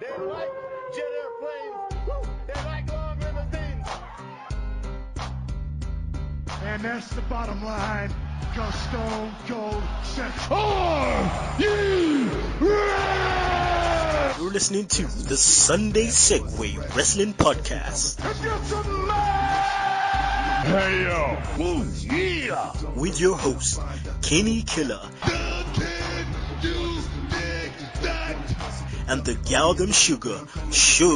They like jet airplanes. Woo! They like long limousines. And that's the bottom line. Cause Stone Cold said, "Are you ready?" You're listening to the Sunday Segue Wrestling Podcast. Hey yo, woo, yeah! With your host, Kinny Killa and the Gal Them Sugar Show.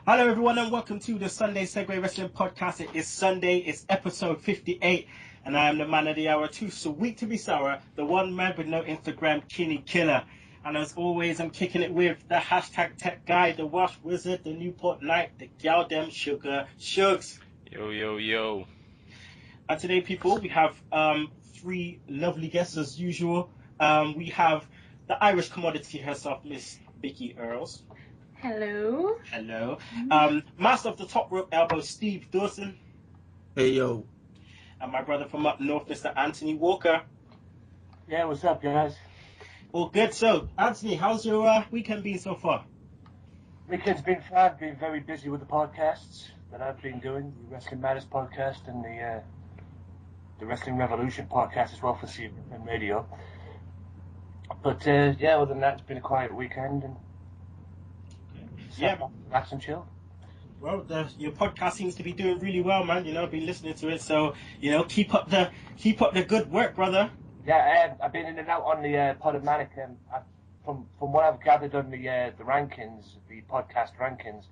Hello everyone and welcome to the Sunday Segue Wrestling Podcast. It is Sunday, it's episode 58, and I am the man of the hour, too sweet to be sour, the one man with no Instagram, Kinny Killa. And as always, I'm kicking it with the hashtag tech guy, the wash wizard, the Newport Knight, the Gal Dem Sugar Shugs. Yo, yo, yo. And today, people, we have three lovely guests as usual. We have the Irish commodity herself, Miss Vicky Earls. Hello. Hello. Master of the top rope elbow, Steve Dawson. Hey, yo. And my brother from up north, Mr. Anthony Walker. Yeah, what's up, guys? All good. So, Anthony, how's your weekend been so far? Weekend's been fun. Been very busy with the podcasts that I've been doing. The Wrestling Matters podcast and the Wrestling Revolution podcast as well for CBN Radio. But, yeah, other than that, it's been a quiet weekend. And relax and chill. Well, your podcast seems to be doing really well, man. You know, I've been listening to it, so you know, keep up the good work, brother. Yeah, I've been in and out on the Podomatic, and from what I've gathered on the rankings, the podcast rankings,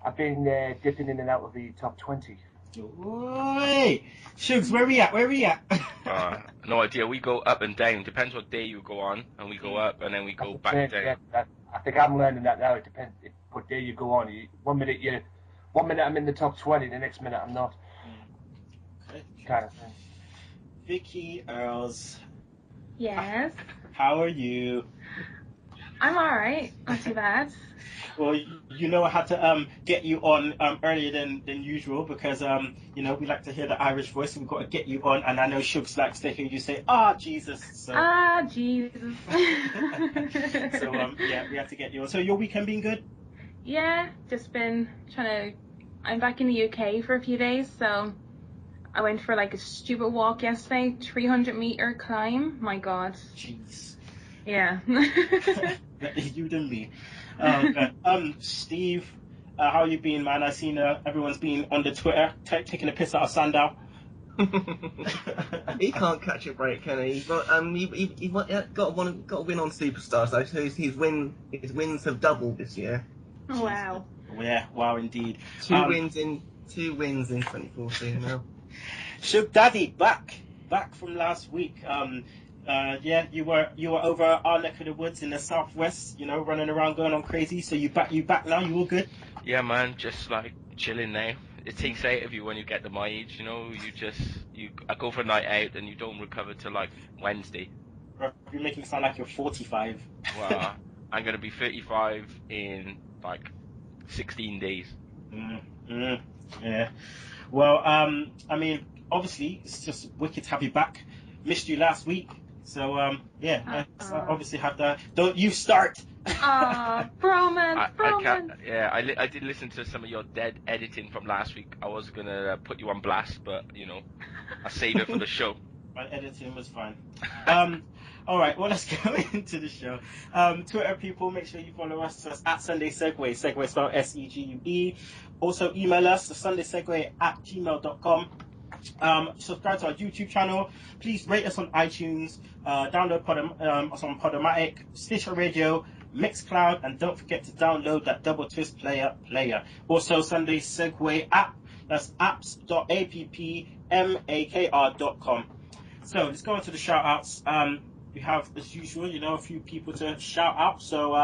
I've been dipping in and out of the top 20. Oi, Shugs, where we at? No idea. We go up and down. Depends what day you go on, and we go up, and then we go back down. Yeah, I think I'm learning that now. It depends what day you go on. One minute I'm in the top 20, the next minute I'm not. Okay. Kind of thing. Vicky Earls. Yes. How are you? I'm alright. Not too bad. Well, you know I had to get you on earlier than usual because you know we like to hear the Irish voice, so we've got to get you on, and I know Shugs likes to hear you say Jesus. So. Jesus. So yeah, we had to get you on. So your weekend been good? Yeah, just been I'm back in the UK for a few days, so I went for like a stupid walk yesterday, 300-meter climb. My God. Jeez. Yeah. You and me. Steve, how you been, man? I seen everyone's been on the Twitter taking a piss out of Sandow. He can't catch a break, can he? But he got a win on Superstar, so his wins have doubled this year. Wow. Yeah, wow, indeed. Two wins in 2014 now. Shug Daddy back from last week. Yeah, you were over our neck of the woods in the southwest, you know, running around going on crazy. So you back now? You all good? Yeah, man, just like chilling now. It takes out of you when you get to my age, you know. I go for a night out and you don't recover till like Wednesday. You're making it sound like you're 45. Well, I'm gonna be 35 in like 16 days. Yeah. Well, I mean, obviously, it's just wicked to have you back. Missed you last week. So, yeah, I obviously have to... Don't you start! Bromance. I can't... Yeah, I did listen to some of your dead editing from last week. I was going to put you on blast, but, you know, I saved it for the show. My editing was fine. All right, well, let's go into the show. Twitter people, make sure you follow us. So it's at Sunday Segue. Segue spelled SEGUE. Also, email us, sundaysegue@gmail.com. Subscribe to our YouTube channel. Please rate us on iTunes. Download us on Podomatic, Stitcher Radio, Mixcloud, and don't forget to download that Double Twist player. Also, Sunday Segue app. That's apps.appmakr.com. So let's go into the shout outs. We have, as usual, you know, a few people to shout out. So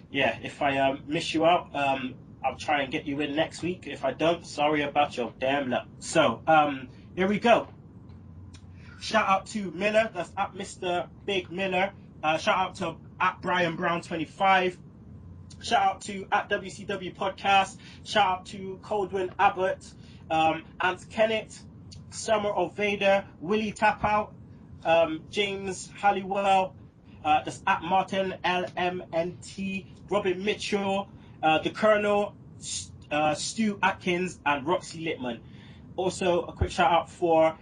yeah, if I miss you out, I'll try and get you in next week. If I don't, sorry about your damn luck. So, here we go. Shout out to Miller. That's at Mr. Big Miller. Shout out to at Brian Brown 25. Shout out to at WCW Podcast. Shout out to Coldwin Abbott, Ant Kennett, Summer of Vader, Willie Tapout, James Halliwell, that's at Martin LMNT, Robin Mitchell, the Colonel, Stu Atkins, and Roxy Littman. Also, a quick shout out for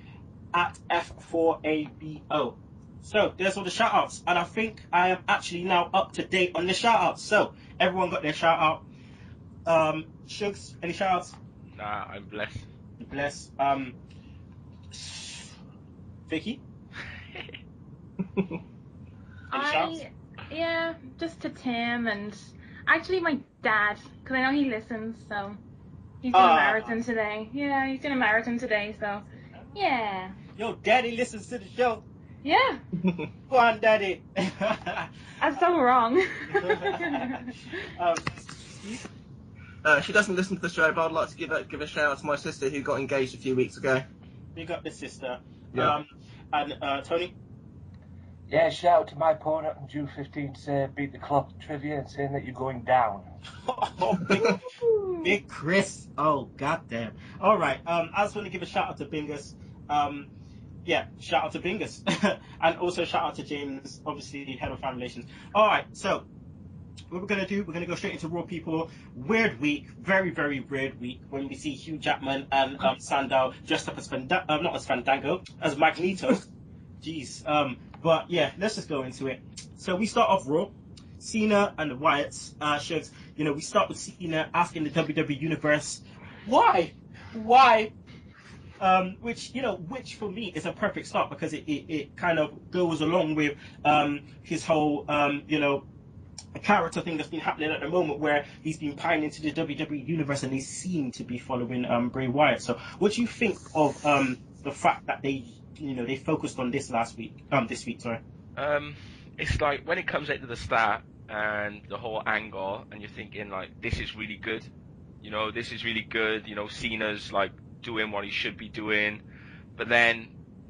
at F4ABO. So there's all the shout outs, and I think I am actually now up to date on the shout outs. So everyone got their shout out. Shugs, any shout outs? Nah, I'm blessed. Bless. Vicky? Yeah, just to Tim and actually my dad, because I know he listens, so he's doing a marathon today. Yeah, he's doing a marathon today, so yeah. Yo, daddy listens to the show. Yeah. Go on, daddy. I'm so wrong. She doesn't listen to the show, but I'd like to give a shout out to my sister who got engaged a few weeks ago. Big up the sister. Yeah. And Tony? Yeah, shout out to my opponent on June 15th, Beat the Clock Trivia, and saying that you're going down. Oh, big Chris. Oh, goddamn. All right. I just want to give a shout out to Bingus. Yeah, shout out to Bingus. And also shout out to James, obviously, head of fan relations. All right, so what we're going to do, we're going to go straight into Raw People. Weird week, very, very weird week when we see Hugh Jackman and Sandow dressed up as not as Fandango, as Magneto. Jeez. But yeah, let's just go into it. So we start off Raw. Cena and the Wyatts. Shugs, we start with Cena asking the WWE Universe, why? Which for me is a perfect start because it kind of goes along with his whole, character thing that's been happening at the moment where he's been pining into the WWE Universe and they seem to be following Bray Wyatt. So what do you think of the fact that they focused on this this week, sorry? It's like when it comes out to the start and the whole angle and you're thinking like, this is really good. This is really good. Cena's like doing what he should be doing, but then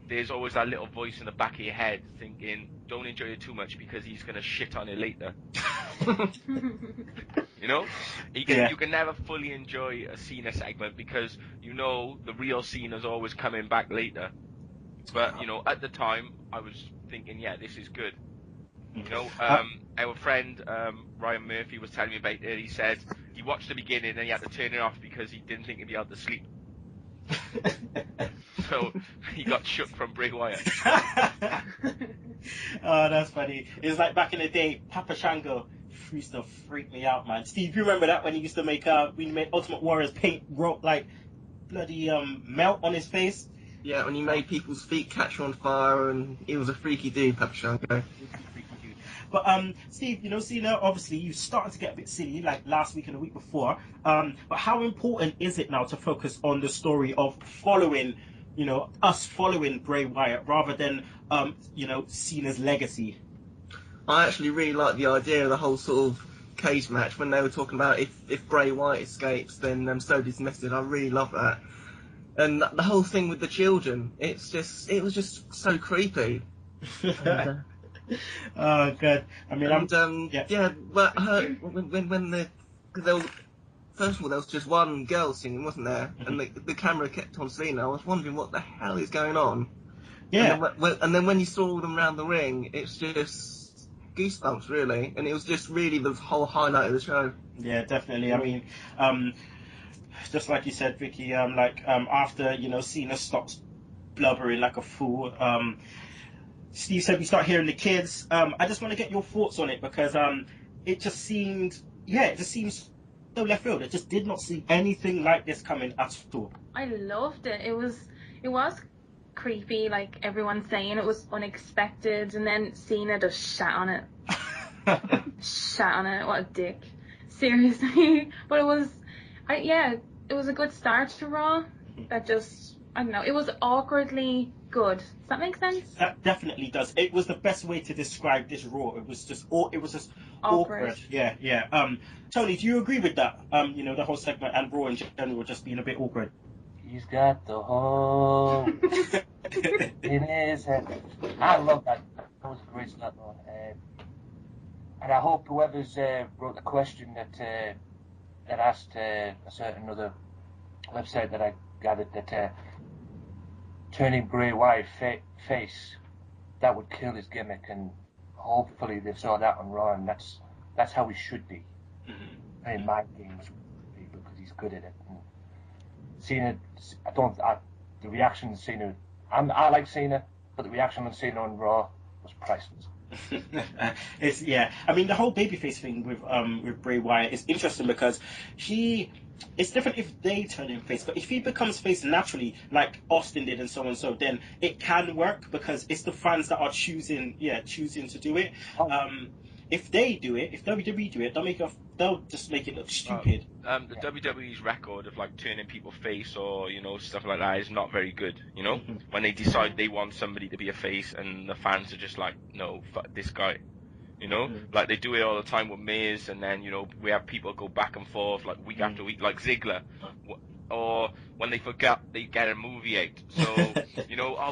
there's always that little voice in the back of your head thinking, don't enjoy it too much because he's gonna shit on it later. You can never fully enjoy a Cena segment because the real Cena's always coming back later. But at the time I was thinking, yeah, this is good. Our friend Ryan Murphy was telling me about it. He said he watched the beginning and he had to turn it off because he didn't think he'd be able to sleep. So he got shook from Bray Wyatt. Oh, that's funny. It's like back in the day, Papa Shango used to freak me out, man. Steve, you remember that when he used to make when he made Ultimate Warrior's paint like bloody melt on his face? Yeah, when he made people's feet catch on fire, and he was a freaky dude, Papa Shango. But Steve, Cena, obviously you starting to get a bit silly like last week and the week before. But how important is it now to focus on the story of following, us following Bray Wyatt rather than Cena's legacy? I actually really like the idea of the whole sort of cage match when they were talking about if Bray Wyatt escapes, then so dismissed it. I really love that. And the whole thing with the children, it was just so creepy. Oh, good. I mean, but because there was, first of all, there was just one girl singing, wasn't there? Mm-hmm. And the camera kept on Cena. I was wondering what the hell is going on. Yeah. And then when you saw them around the ring, it's just goosebumps, really. And it was just really the whole highlight of the show. Yeah, definitely. I mean, just like you said, Vicky, after, Cena stops blubbering like a fool, Steve said we start hearing the kids. I just want to get your thoughts on it because it just seems so left field. It just did not see anything like this coming at all. I loved it. It was creepy, like everyone's saying. It was unexpected, and then Cena just shat on it. Shat on it. What a dick. Seriously. But it was a good start to Raw. That just, I don't know, it was awkwardly good. Does that make sense? That definitely does. It was the best way to describe this Raw. It was just awkward. Yeah. Tony, do you agree with that? The whole segment and Raw in general just being a bit awkward. He's got the whole in his head. I love that. That was a great stuff. And I hope whoever's wrote the question that asked a certain other website that I gathered that turning Bray Wyatt face, that would kill his gimmick, and hopefully they saw that on Raw, and that's how he should be. Playing mind games with people because he's good at it. And Cena, the reaction to Cena, I like Cena, but the reaction on Cena on Raw was priceless. I mean, the whole babyface thing with Bray Wyatt is interesting because it's different if they turn him face, but if he becomes face naturally, like Austin did and so on, so then it can work because it's the fans that are choosing to do it. If they do it, if WWE do it, they'll just make it look stupid. The WWE's record of like turning people face or stuff like that is not very good. When they decide they want somebody to be a face and the fans are just like, no, fuck this guy. Like they do it all the time with Miz, and then we have people go back and forth like week after week, like Ziggler, or when they forget they get a movie out. So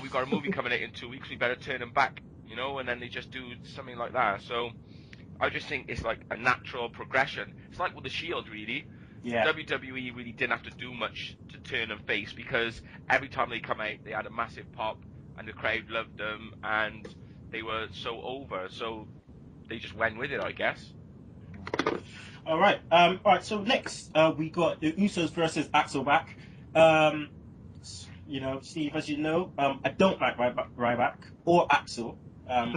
we've got a movie coming out in 2 weeks, we better turn them back. And then they just do something like that. So I just think it's like a natural progression. It's like with the Shield, really. Yeah. WWE really didn't have to do much to turn them face because every time they come out, they had a massive pop and the crowd loved them and they were so over. So they just went with it, I guess. All right. So next we got the Usos versus Axelback. Steve, as you know, I don't like Ryback or Axel.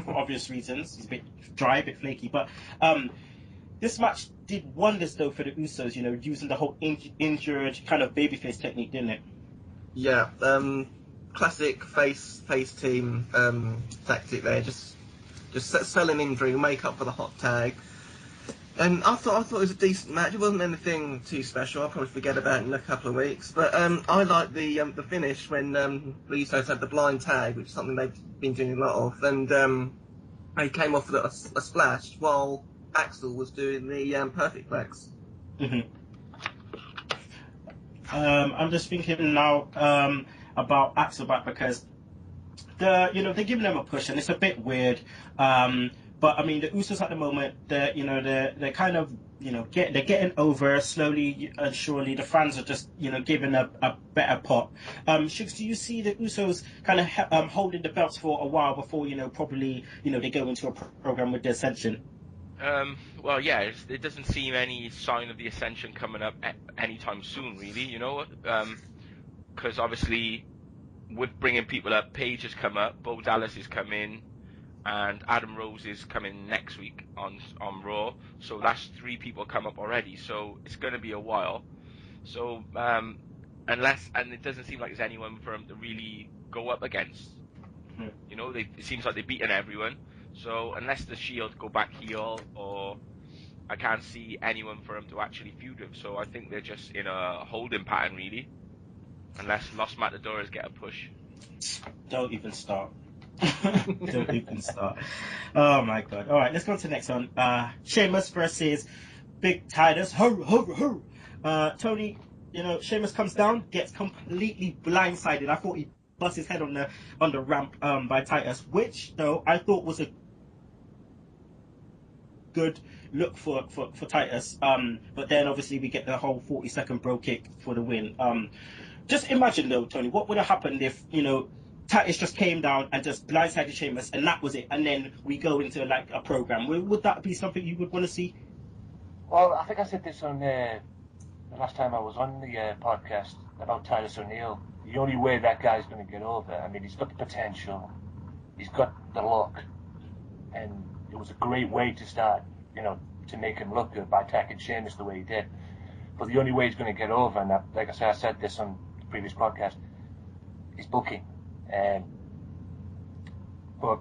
For obvious reasons. He's a bit dry, a bit flaky. But this match did wonders, though, for the Usos, using the whole injured kind of babyface technique, didn't it? Yeah. Classic face team tactic there. Just sell an injury, make up for the hot tag. And I thought it was a decent match. It wasn't anything too special. I'll probably forget about it in a couple of weeks. But I like the finish when the Usos had the blind tag, which is something they've been doing a lot of. And they came off with a splash while Axel was doing the perfect flex. I'm just thinking now about Axelback because they're giving them a push and it's a bit weird. But I mean, the Usos at the moment, they're kind of, they're getting over slowly and surely. The fans are just, giving a better pop. Shugs, do you see the Usos kind of holding the belts for a while before, probably, they go into a program with the Ascension? Well, yeah, it doesn't seem any sign of the Ascension coming up anytime soon, really. Because obviously, with bringing people up, Paige has come up, Bo Dallas has come in. And Adam Rose is coming next week on Raw, so that's 3 people come up already. So it's going to be a while. So and it doesn't seem like there's anyone for them to really go up against. It seems like they've beaten everyone. So unless the Shield go back heel, or I can't see anyone for them to actually feud with. So I think they're just in a holding pattern really, unless Los Matadores get a push. Don't even start. Don't even start. Oh my god. Alright, let's go on to the next one. Sheamus versus Big Titus. Ho. Tony, Sheamus comes down, gets completely blindsided. I thought he bust his head on the ramp by Titus, which though I thought was a good look for Titus. But then obviously we get the whole 40-second bro kick for the win. Just imagine though, Tony, what would have happened if, Titus just came down and just blindsided Sheamus, and that was it. And then we go into like a program. Would that be something you would want to see? Well, I think I said this on the last time I was on the podcast about Titus O'Neil. The only way that guy's going to get over, I mean, he's got the potential, he's got the look, and it was a great way to start, to make him look good by attacking Sheamus the way he did. But the only way he's going to get over, and like I said this on the previous podcast, is booking. But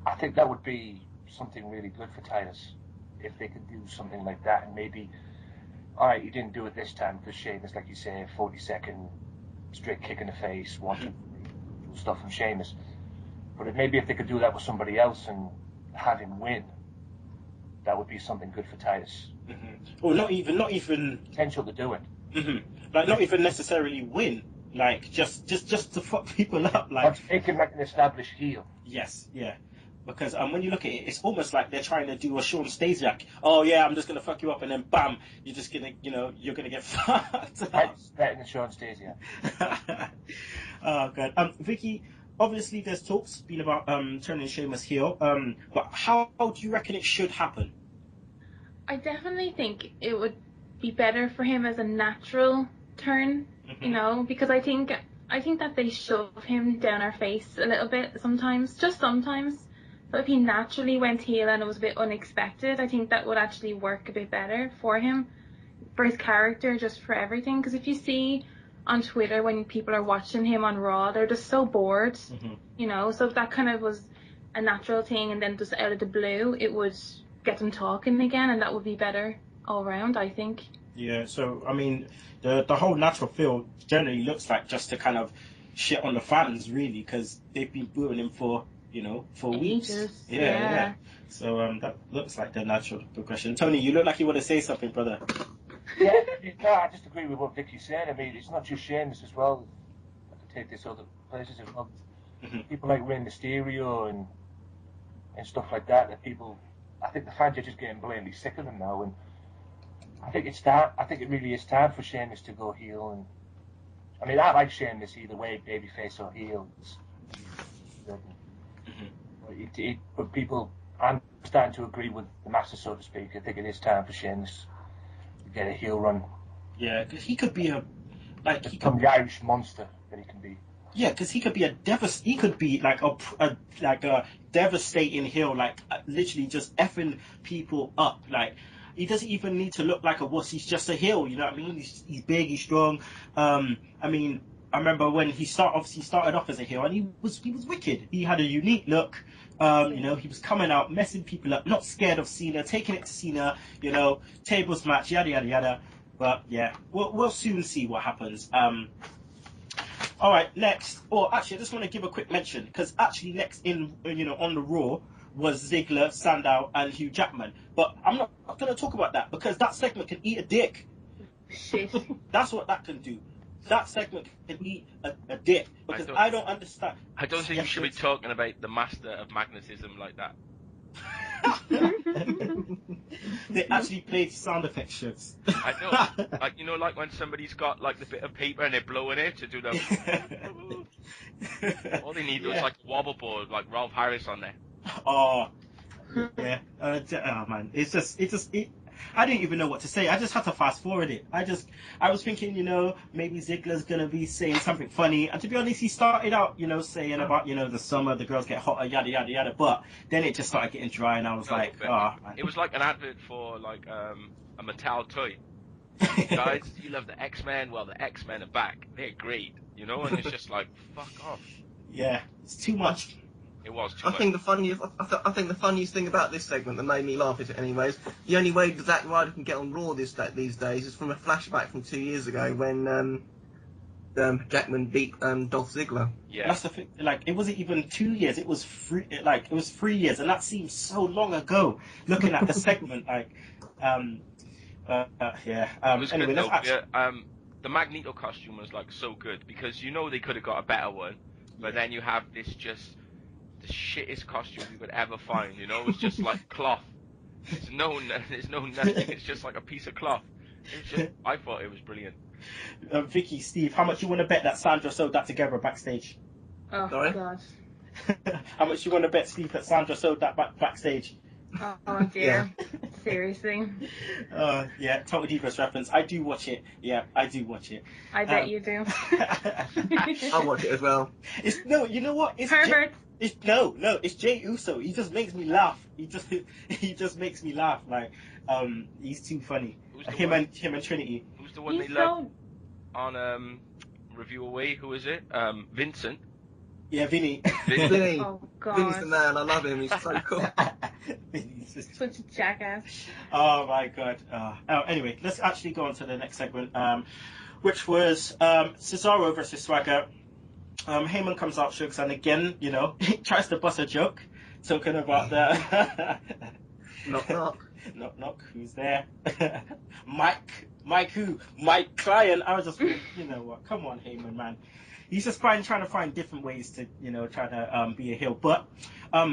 I think that would be something really good for Titus if they could do something like that. And maybe, all right, you didn't do it this time because Sheamus, like you say, 40-second straight kick in the face, 1, 2, 3, stuff from Sheamus. But maybe if they could do that with somebody else and have him win, that would be something good for Titus. Or not even potential to do it. Like not even necessarily win. Like just to fuck people up, like make him like an established heel. Yes, yeah. because when you look at it, it's almost like they're trying to do a Sean Stasiak. Oh yeah, I'm just gonna fuck you up, and then bam, you're just gonna, you're gonna get fucked up. That's better than Sean Stasiak. Oh god. Vicky, obviously there's talks been about turning Sheamus heel. But how do you reckon it should happen? I definitely think it would be better for him as a natural turn, because I think that they shove him down our face a little bit sometimes, just sometimes. So if he naturally went heel and it was a bit unexpected, I think that would actually work a bit better for him, for his character, just for everything. Because if you see on Twitter when people are watching him on Raw, they're just so bored, So if that kind of was a natural thing, and then just out of the blue, it would get them talking again, and that would be better all around, I think. Yeah, so I mean, the whole natural feel generally looks like just to kind of shit on the fans, really, because they've been booing him for weeks. Ages. Yeah. So that looks like the natural progression. Tony, you look like you want to say something, brother. Yeah, no, I just agree with what Vicky said. I mean, it's not just Sheamus as well. I have to take this other places as well. People like Rey Mysterio and stuff like that. That people, I think the fans are just getting blatantly sick of them now, and I think it's time. I think it really is time for Sheamus to go heel. And I mean, I like Sheamus either way, babyface or heel. But people, I'm starting to agree with the master, so to speak. I think it is time for Sheamus to get a heel run. Yeah, because he could be become the Irish monster that he can be. Yeah, because he could be like a devastating heel, like literally just effing people up. Like he doesn't even need to look like a wuss. He's just a heel. You know what I mean? He's big. He's strong. I mean, I remember when he started off as a heel, and he was wicked. He had a unique look. He was coming out, messing people up, not scared of Cena, taking it to Cena. Tables match, yada yada yada. But yeah, we'll soon see what happens. All right, next. Oh, actually, I just want to give a quick mention, because actually next in on the Raw was Ziggler, Sandow, and Hugh Jackman. But I'm not going to talk about that, because that segment can eat a dick. Shit. That's what that can do. That segment can eat a dick, because I don't understand. I don't think you should be talking about the master of magnetism like that. They actually played sound effect shits. I know, like when somebody's got like the bit of paper and they're blowing it to do the. All they need was like a wobble board, like Ralph Harris on there. Oh, yeah. Oh man, I didn't even know what to say. I just had to fast forward it. I was thinking, maybe Ziggler's gonna be saying something funny. And to be honest, he started out, saying about, the summer, the girls get hotter, yada yada yada. But then it just started getting dry, and I was man. It was like an advert for like a Mattel toy. Guys, you love the X-Men? Well, the X-Men are back. They're great, and it's just like, fuck off. Yeah, it's too much. It was too I much. think the funniest thing about this segment that made me laugh at it anyways, the only way Zack Ryder can get on Raw these days is from a flashback from 2 years ago when Jackman beat Dolph Ziggler. Yeah. That's the thing. Like, it wasn't even 2 years. It was 3 years, and that seems so long ago. Looking at the segment, anyway, let's actually... the Magneto costume was like so good, because they could have got a better one, but then you have this just the shittest costume you could ever find. It's just like cloth. There's no nothing. It's just like a piece of cloth. I thought it was brilliant. Vicky, Steve, how much you want to bet that Sandra sewed that together backstage? Oh, Sorry? God. How much you want to bet, Steve, that Sandra sewed that backstage? Oh dear. Yeah. Seriously. Yeah, Total Divas reference. I do watch it. Yeah, I do watch it. I bet you do. I'll watch it as well. You know what? It's Herbert. It's Jey Uso. He just makes me laugh. He just makes me laugh. Like, he's too funny. Him and Trinity. Who's the one they love on Review Away? Who is it? Vincent. Yeah, Vinny. Vinny. Oh God. Vinny's the man. I love him. He's so cool. Such a jackass. Oh my God. Anyway, let's actually go on to the next segment, which was Cesaro versus Swagger. Heyman comes out, Shugs, and again, he tries to bust a joke, talking about the knock knock. Knock knock. Who's there? Mike Mike who? Mike client. I was just, you know what? Come on, Heyman, man. He's just trying to find different ways to, you know, try to be a heel. But,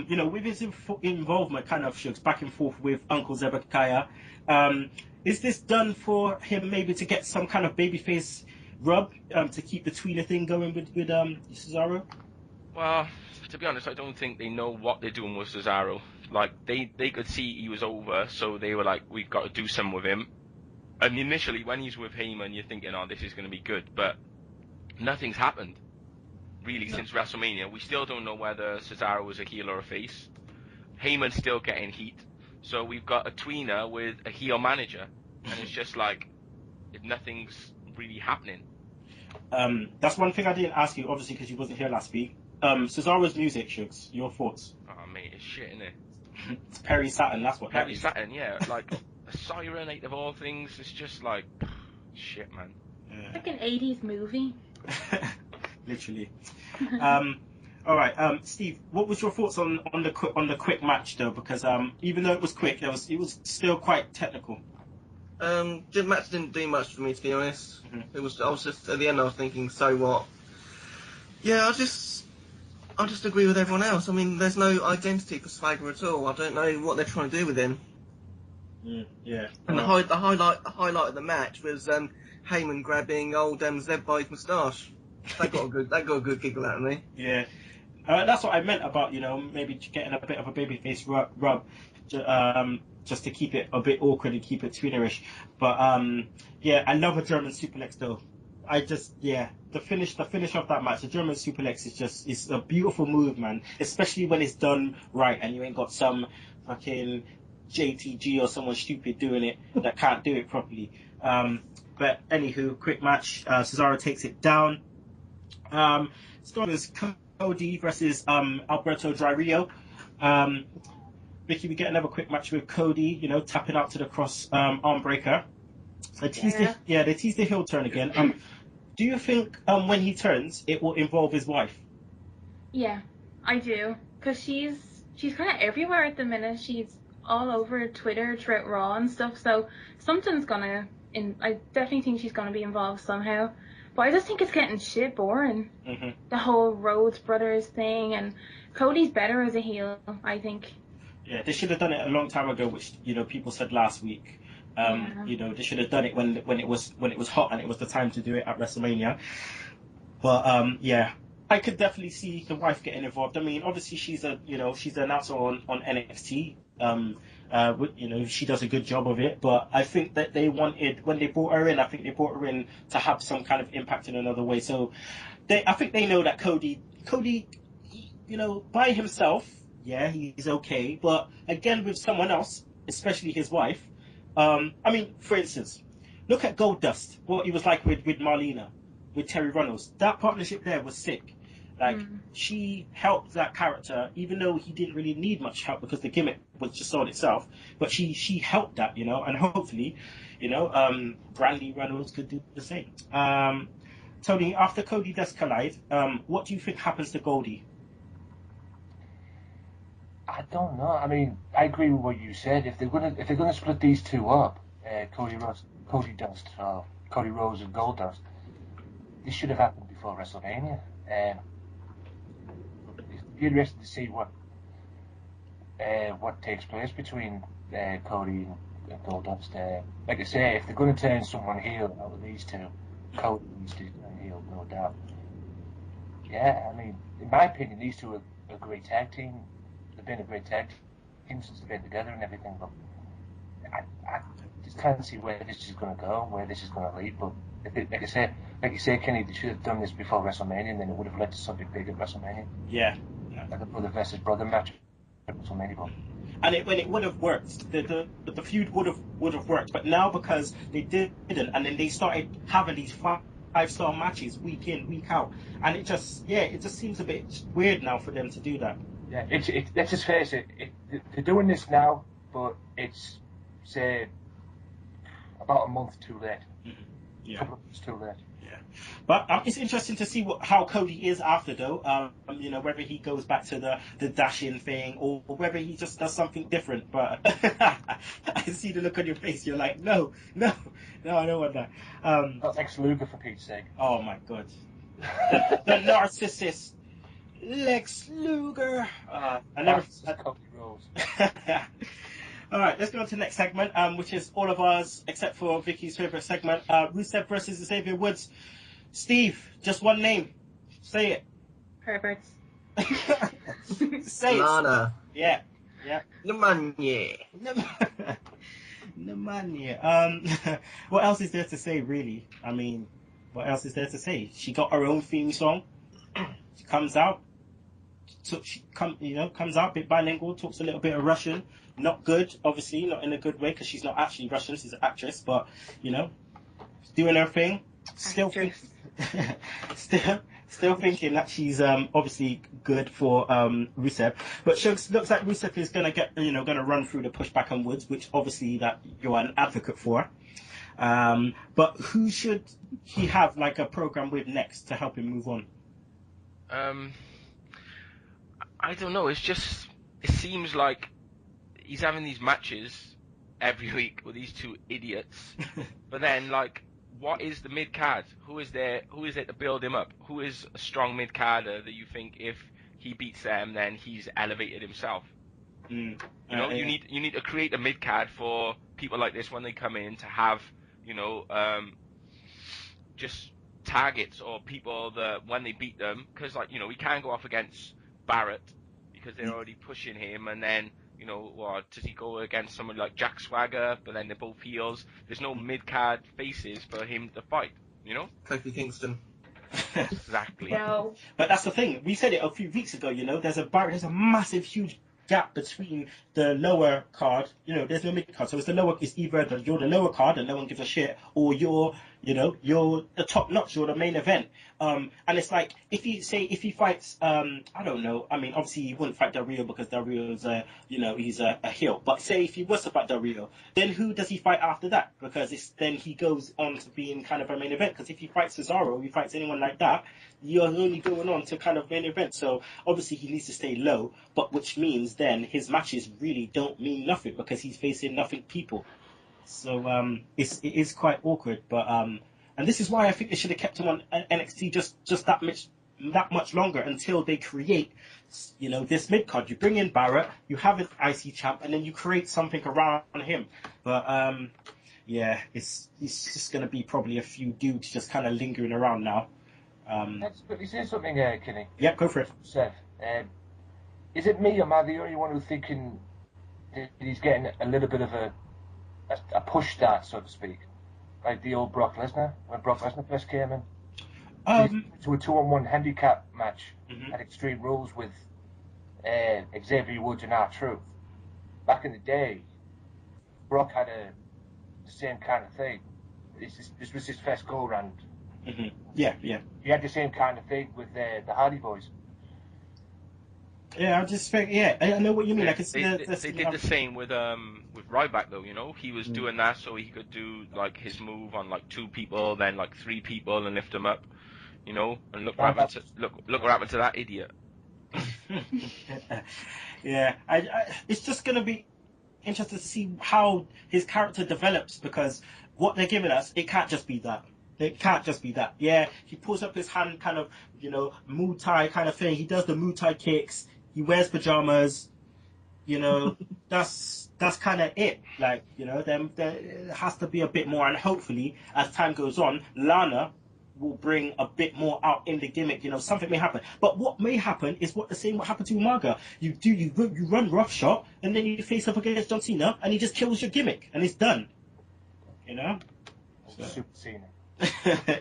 you know, with his involvement, kind of Shugs, back and forth with Uncle Zebekiah, is this done for him maybe to get some kind of babyface rub to keep the tweener thing going with Cesaro? Well, to be honest, I don't think they know what they're doing with Cesaro. Like, they could see he was over, so they were like, we've got to do something with him. And initially, when he's with Heyman, you're thinking, oh, this is going to be good. But nothing's happened, really, since WrestleMania. We still don't know whether Cesaro was a heel or a face. Heyman's still getting heat. So we've got a tweener with a heel manager. And it's just like, if nothing's really happening. That's one thing I didn't ask you, obviously, because you wasn't here last week. Cesaro's music, Shugs, your thoughts? Oh, mate, it's shit, innit? It's Perry Saturn, that's what Perry that is. Saturn, yeah. Like, a siren, out of all things, it's just like, shit, man. It's like an 80s movie. Literally. All right, Steve, what was your thoughts on the quick match, though? Because even though it was quick, it was still quite technical. The match didn't do much for me, to be honest. Mm-hmm. I was just at the end. I was thinking, so what? Yeah, I just agree with everyone else. I mean, there's no identity for Swagger at all. I don't know what they're trying to do with him. Yeah. And the highlight of the match was Heyman grabbing old Zeb by his moustache. That got a good giggle out of me. Yeah. That's what I meant about, you know, maybe getting a bit of a babyface rub. Just to keep it a bit awkward and keep it tweenerish. But yeah, I love a German suplex though. The finish of that match, the German suplex is a beautiful move, man. Especially when it's done right and you ain't got some fucking JTG or someone stupid doing it that can't do it properly. But anywho, quick match. Cesaro takes it down. Starting with Cody versus Alberto Del Rio. Vicky, we get another quick match with Cody, you know, tapping out to the cross arm breaker. They tease the heel turn again. Do you think when he turns, it will involve his wife? Yeah, I do. Because she's kind of everywhere at the minute. She's all over Twitter, throughout Raw and stuff. So something's gonna. I definitely think she's gonna be involved somehow. But I just think it's getting shit boring. Mm-hmm. The whole Rhodes Brothers thing, and Cody's better as a heel, I think. Yeah, they should have done it a long time ago, which, you know, people said last week. You know, they should have done it when it was hot and it was the time to do it at WrestleMania. But yeah, I could definitely see the wife getting involved. I mean, obviously she's an announcer on NXT. You know, she does a good job of it. But I think that when they brought her in, I think they brought her in to have some kind of impact in another way. So I think they know that Cody, you know, by himself, yeah, he's okay. But again, with someone else, especially his wife. I mean, for instance, look at Goldust, what he was like with Marlena, with Terry Runnels. That partnership there was sick. Like, she helped that character, even though he didn't really need much help because the gimmick was just on itself. But she helped that, you know, and hopefully, you know, Brandy Runnels could do the same. Tony, after Cody does collide, what do you think happens to Goldie? I don't know. I mean, I agree with what you said. If they're gonna split these two up, Cody Rhodes and Goldust, this should have happened before WrestleMania. It'd be interesting to see what takes place between Cody and Goldust. Like I say, if they're going to turn someone heel out of these two, Cody needs to turn heel, no doubt. Yeah, I mean, in my opinion, these two are a great tag team. They've been a great tag team since they've been together and everything, but I just can't see where this is going to go, where this is going to lead. But like you say, Kenny, they should have done this before WrestleMania, and then it would have led to something big at WrestleMania. Yeah. Like a brother versus brother match at WrestleMania. But... And it would have worked. The feud would have worked. But now, because they didn't, and then they started having these 5-star matches week in, week out, and it just seems a bit weird now for them to do that. Yeah, let's just face it. They're doing this now, but it's, say, about a month too late. Mm-hmm. Yeah. A couple of months too late. But it's interesting to see how Cody is after, though. Whether he goes back to the dashing thing or whether he just does something different. But I see the look on your face. You're like, no, I don't want that. Not Lex Luger, for Pete's sake. Oh my God, the narcissist Lex Luger. I never. Cody Rhodes. All right, let's go on to the next segment, which is all of ours except for Vicky's favorite segment, Rusev versus Xavier Woods. Steve, just one name. Say it. Perverts. Say Lana. it. Yeah. Nemanja. Nemanja. What else is there to say, really? I mean, what else is there to say? She got her own theme song. She comes out. Comes out, bit bilingual, talks a little bit of Russian. Not good, obviously, not in a good way, because she's not actually Russian, she's an actress, but, doing her thing. Still thinking that she's obviously good for Rusev, but Shugs looks like Rusev is gonna run through the pushback on Woods, which obviously that you're an advocate for. But who should he have like a program with next to help him move on? I don't know. It seems like he's having these matches every week with these two idiots, but then like, what is the mid card? Who is there to build him up? Who is a strong mid carder that you think if he beats them, then he's elevated himself? You need to create a mid card for people like this when they come in to have, just targets or people that when they beat them, because we can't go off against Barrett because they're already pushing him, and then does he go against someone like Jack Swagger, but then they're both heels? There's no mid-card faces for him to fight, Kofi Kingston. Exactly. No. But that's the thing. We said it a few weeks ago, there's a massive, huge gap between the lower card, there's no mid card. So it's either you're the lower card and no one gives a shit, or you're the top notch, you're the main event. And it's like, if he fights, I don't know, I mean, obviously he wouldn't fight Del Rio because Del Rio's he's a heel. But say if he was to fight Del Rio, then who does he fight after that? Because then he goes on to being kind of a main event. Because if he fights Cesaro, he fights anyone like that, you're only going on to kind of main event. So obviously he needs to stay low, but which means then his matches really don't mean nothing because he's facing nothing people. So it is quite awkward, but and this is why I think they should have kept him on NXT just that much longer until they create this mid card. You bring in Barrett, you have an IC champ, and then you create something around him. But it's just gonna be probably a few dudes just kind of lingering around now. But you say something, Kinny. Yeah, go for it. Seth, is it me or am I the only one who's thinking that he's getting a little bit of a push start, so to speak, like the old Brock Lesnar when Brock Lesnar first came in? To a 2-on-1 handicap match at Extreme Rules with Xavier Woods and R-Truth. Back in the day, Brock had the same kind of thing. This was his first go round. Yeah. He had the same kind of thing with the Hardy Boys. Yeah, I just think, I know what you mean. They did the same with Ryback though. He was doing that so he could do like his move on like 2 people, then like 3 people, and lift them up. And look what happened to that idiot. Yeah, it's just gonna be interesting to see how his character develops, because what they're giving us, it can't just be that. It can't just be that. Yeah, he pulls up his hand, kind of, Muay Thai kind of thing. He does the Muay Thai kicks. He wears pajamas. That's kind of it. Like, there has to be a bit more, and hopefully, as time goes on, Lana will bring a bit more out in the gimmick. Something may happen. But what may happen is what happened to Umaga. You run roughshod, and then you face up against John Cena, and he just kills your gimmick, and it's done. Super Cena.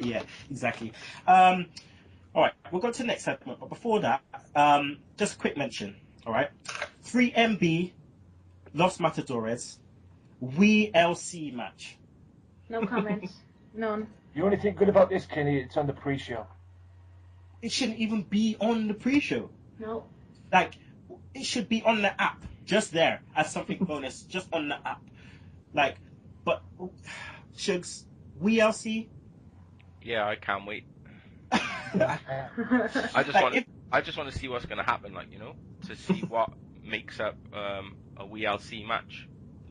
Yeah, exactly. All right, we'll go to the next segment, but before that, just a quick mention. All right, 3MB Los Matadores WLC match. No comments. None. The only thing good about this, Kenny, it's on the pre-show. It shouldn't even be on the pre-show. No. Like, it should be on the app, just there as something bonus, just on the app. Like, but Shugs, WLC. Yeah, I can't wait. Like, I just want to see what's going to happen, like, to see what makes up a WLC match.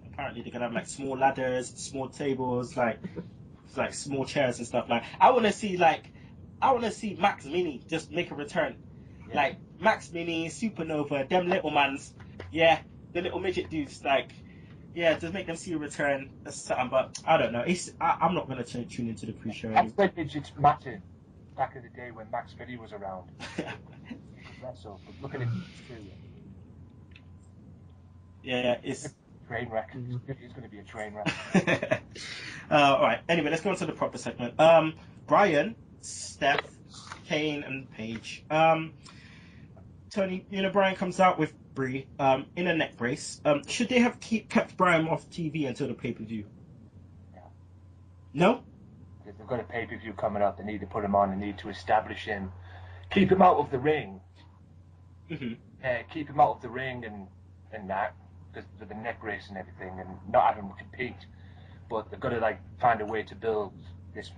Apparently they're gonna have like small ladders, small tables, like small chairs and stuff. Like I want to see Max Mini just make a return. Yeah. Like Max Mini, Supernova, them little mans, yeah, the little midget dudes, like, yeah, just make them see a return. That's something, but I don't know. I'm not gonna tune into the pre-show. That's like it's matching back in the day when Max Mini was around. So, but look at it too. Yeah, it's train wreck. It's going to be a train wreck. all right. Anyway, let's go on to the proper segment. Bryan, Steph, Kane, and Paige. Tony, Bryan comes out with Brie in a neck brace. Should they have kept Bryan off TV until the pay-per-view? Yeah. No? If they've got a pay-per-view coming up, they need to put him on. They need to establish him, keep him out of the ring. Mm-hmm. Keep him out of the ring and that, because of the neck race and everything, and not have him compete. But they've got to find a way to build this.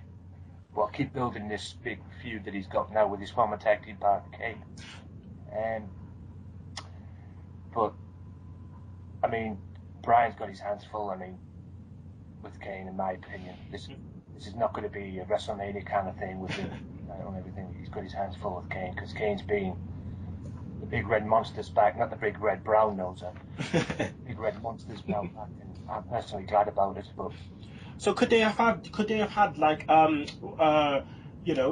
Well, keep building this big feud that he's got now with his former tag team partner Kane. But I mean, Bryan's got his hands full. I mean, with Kane, in my opinion, this is not going to be a WrestleMania kind of thing with him on everything. He's got his hands full with Kane because Kane's been the big red monster's back, not the big red brown noser. Big red monster's now back, and I'm personally glad about it. But so could they have had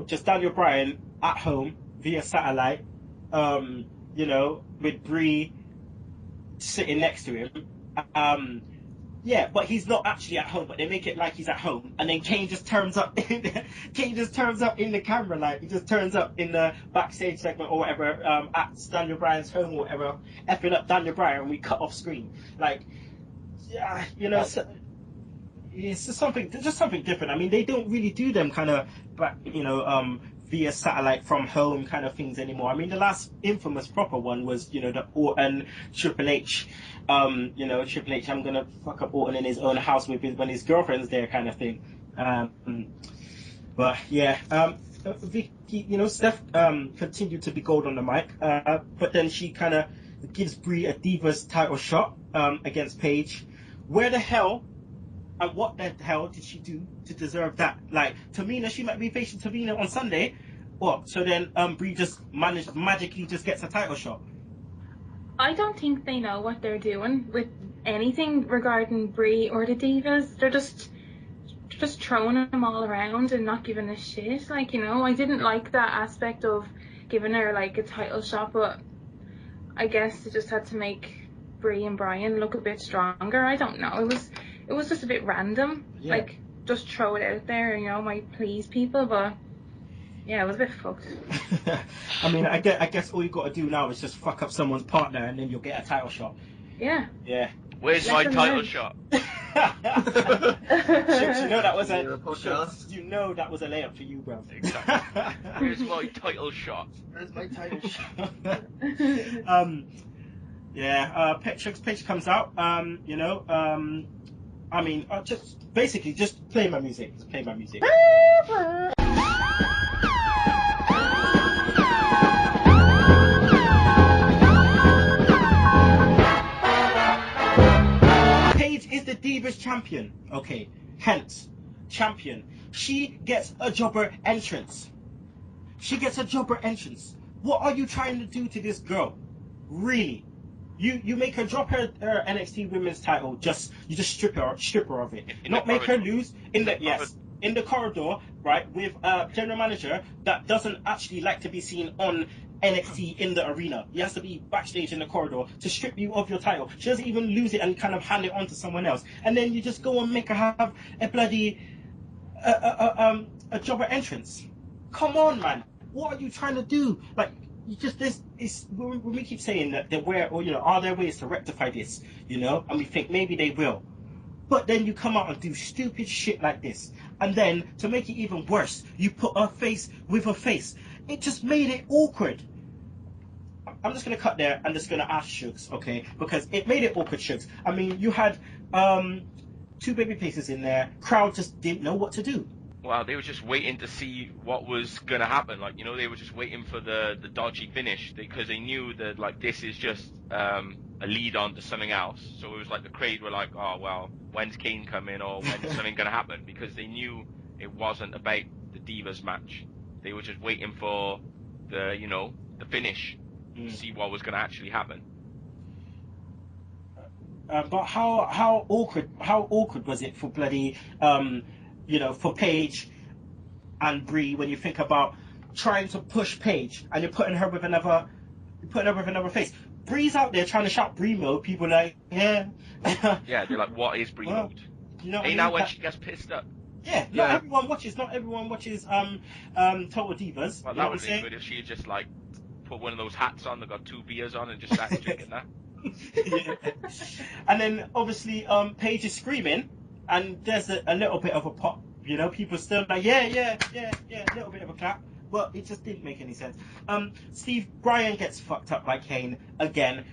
just Daniel Bryan at home via satellite, with Brie sitting next to him, yeah, but he's not actually at home, but they make it like he's at home, and then Kane just turns up in the camera, like he just turns up in the backstage segment or whatever, at Daniel Bryan's home or whatever, effing up Daniel Bryan, and we cut off screen. Like, yeah, it's just something different. I mean, they don't really do them kind of, via satellite from home kind of things anymore. I mean, the last infamous proper one was, the Orton Triple H. Triple H, I'm gonna fuck up Orton in his own house when his girlfriend's there, kind of thing. But yeah, Steph continued to be gold on the mic, but then she kind of gives Brie a Divas title shot against Paige. Where the hell and what the hell did she do to deserve that? Like, Tamina, she might be facing Tamina on Sunday. What? So then Brie just magically just gets a title shot. I don't think they know what they're doing with anything regarding Brie or the Divas. They're just throwing them all around and not giving a shit. I didn't like that aspect of giving her a title shot, but I guess they just had to make Brie and Bryan look a bit stronger. I don't know. It was just a bit random. Yeah. Just throw it out there, might please people, but yeah, it was a bit fucked. I mean, I guess all you got to do now is just fuck up someone's partner, and then you'll get a title shot. Yeah. Yeah. Where's my title shot? that was that was a layup for you, bro. Exactly. Where's my title shot? Where's my title shot? Paige comes out. Just play my music. Just play my music. Paige is the Divas champion. Okay, hence champion. She gets a jobber entrance. What are you trying to do to this girl? Really? You make her drop her NXT Women's title. You just strip her of it. Not make her lose in the corridor, right, with a general manager that doesn't actually like to be seen on NXT in the arena. He has to be backstage in the corridor to strip you of your title. She doesn't even lose it and kind of hand it on to someone else. And then you just go and make her have a bloody a jobber entrance. Come on, man. What are you trying to do? When we keep saying that are there ways to rectify this, and we think maybe they will. But then you come out and do stupid shit like this. And then, to make it even worse, you put a face with a face. It just made it awkward. I'm just going to cut there. I'm just going to ask Shugs, okay? Because it made it awkward, Shugs. I mean, you had two baby faces in there. Crowd just didn't know what to do. Well, they were just waiting to see what was going to happen. Like, you know, they were just waiting for the dodgy finish because they knew that, like, this is just a lead on to something else. So it was like the crowd were like, oh, well, when's Kane coming or when's something going to happen? Because they knew it wasn't about the Divas match. They were just waiting for the, you know, the finish to see what was going to actually happen. But how awkward was it for bloody you know, for Paige and Brie when you think about trying to push Paige and you're putting her with another face. Brie's out there trying to shout Brie mode. People are like, yeah. Yeah, they're like, what is Brie mode? You know what I mean? Now when she gets pissed up. Yeah, not everyone watches Total Divas. Well, you know that would be good if she had just like put one of those hats on that got 2 beers on and just started drinking that. Yeah. And then obviously Paige is screaming and there's a little bit of a pop, you know, people still like yeah, a little bit of a clap, but it just didn't make any sense. Bryan gets fucked up by Kane again,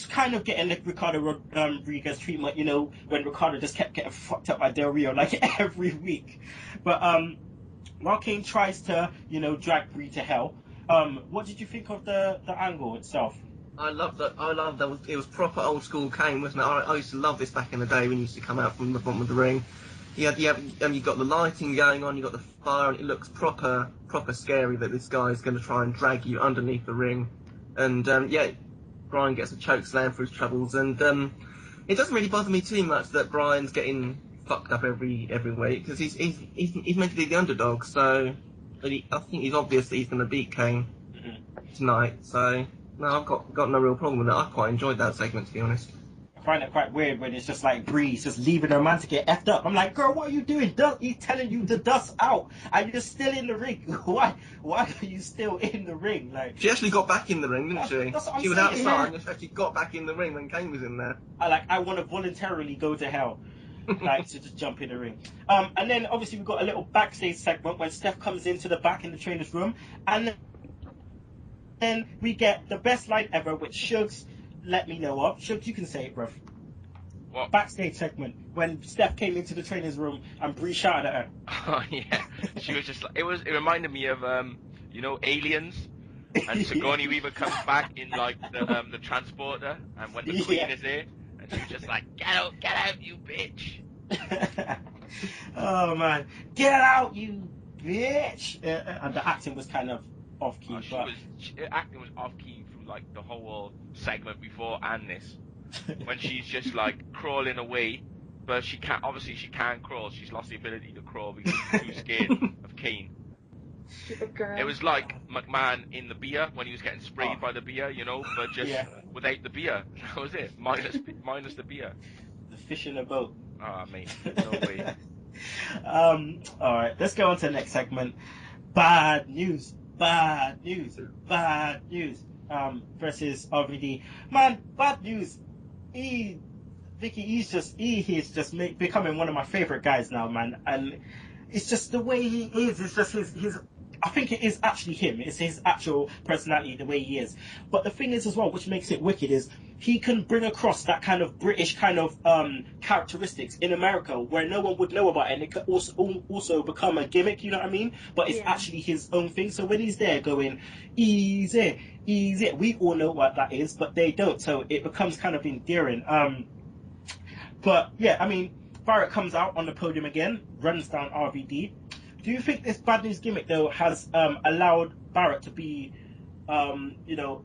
kind of getting the Ricardo Rodriguez treatment, you know, when Ricardo just kept getting fucked up by Del Rio like every week. But while Kane tries to, you know, drag Brie to hell, what did you think of the angle itself? I love that. It was proper old school Kane, wasn't it? I used to love this back in the day when he used to come out from the bottom of the ring. You got the lighting going on, you got the fire, and it looks proper scary that this guy is going to try and drag you underneath the ring. And Bryan gets a choke slam for his troubles, and it doesn't really bother me too much that Bryan's getting fucked up every week because he's meant to be the underdog. So I think he's obvious that he's going to beat Kane tonight. So. No, I've got no real problem with it. I quite enjoyed that segment, to be honest. I find it quite weird when it's just like Bree's just leaving her man to get effed up. I'm like, girl, what are you doing? He's telling you the dust's out, and you're still in the ring. Why are you still in the ring? Like, she actually got back in the ring, didn't she? That's what I'm she was saying, outside and she actually got back in the ring when Kane was in there. I want to voluntarily go to hell. Like, to just jump in the ring. And then obviously we've got a little backstage segment when Steph comes into the back in the trainer's room, and then we get the best line ever, which Shugs let me know of. Shugs, you can say it, bruv. What? Backstage segment when Steph came into the trainer's room and Brie shouted at her. Oh yeah, she was just like it reminded me of you know, Aliens, and Sigourney Weaver comes back in like the transporter, and when the Queen is there, and she was just like, get out, you bitch. Oh man, get out, you bitch! And the acting was kind of off key. Acting was off key through like the whole segment before and this. When she's just like crawling away, but she can't crawl. She's lost the ability to crawl because she's too scared of Kane. Stupid girl. It was like McMahon in the beer when he was getting sprayed by the beer, you know, but just without the beer. That was it. Minus the beer. The fish in a boat. Ah, mate, no way. Alright, let's go on to the next segment. Bad news. Versus RVD. Man, bad news. Vicky, he's just becoming one of my favorite guys now, man. And it's just the way he is. It's just his. I think it is actually him. It's his actual personality, the way he is. But the thing is as well, which makes it wicked, is he can bring across that kind of British kind of characteristics in America where no one would know about it, and it could also become a gimmick, you know what I mean? But it's actually his own thing. So when he's there going, easy, we all know what that is, but they don't. So it becomes kind of endearing. But yeah, I mean, Barrett comes out on the podium again, runs down RVD. Do you think this bad news gimmick though has allowed Barrett to be, you know,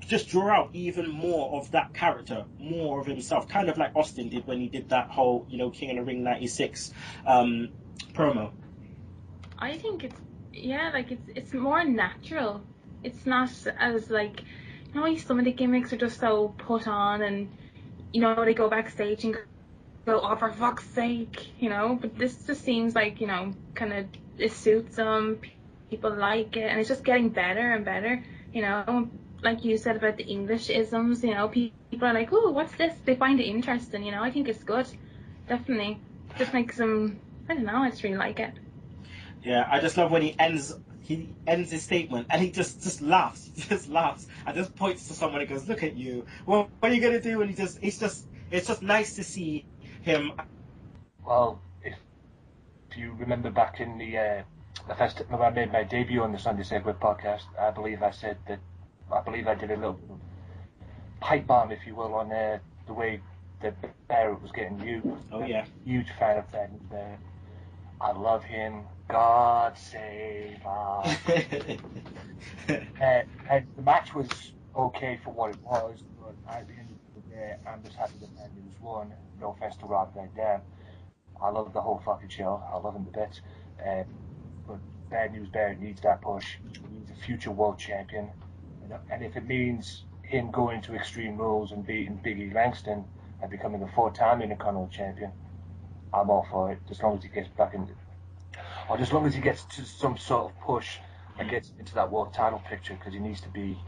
just draw out even more of that character, more of himself, kind of like Austin did when he did that whole, you know, King of the Ring 96 promo? I think it's more natural. It's not as like, you know, some of the gimmicks are just so put on, and you know, they go backstage and go, oh, for fuck's sake, you know. But this just seems like, you know, kind of it suits them. People like it, and it's just getting better and better, you know. Like you said about the English isms, you know, people are like, oh, what's this? They find it interesting, you know. I think it's good, definitely. Just makes them, I don't know, I just really like it. Yeah, I just love when he ends his statement and he just laughs. He just laughs and just points to someone and goes, look at you. Well, what are you gonna do? And it's just nice to see him. Well, if if you remember back in the first when I made my debut on the Sunday Segue podcast, I believe I said that I did a little bit of pipe bomb, if you will, on the way that Barrett was getting used. Oh yeah. Huge fan of that. I love him. God save us. And the match was okay for what it was, but at the end of the day, I'm just happy that Bad News won. No offense to Rob Van Dam. I love the whole fucking show. I love him to bits. But Bad News Barrett needs that push. He needs a future world champion. And if it means him going to Extreme Rules and beating Big E Langston and becoming a 4-time Intercontinental champion, I'm all for it. As long as he gets back in, or as long as he gets to some sort of push and gets into that world title picture, because he needs to be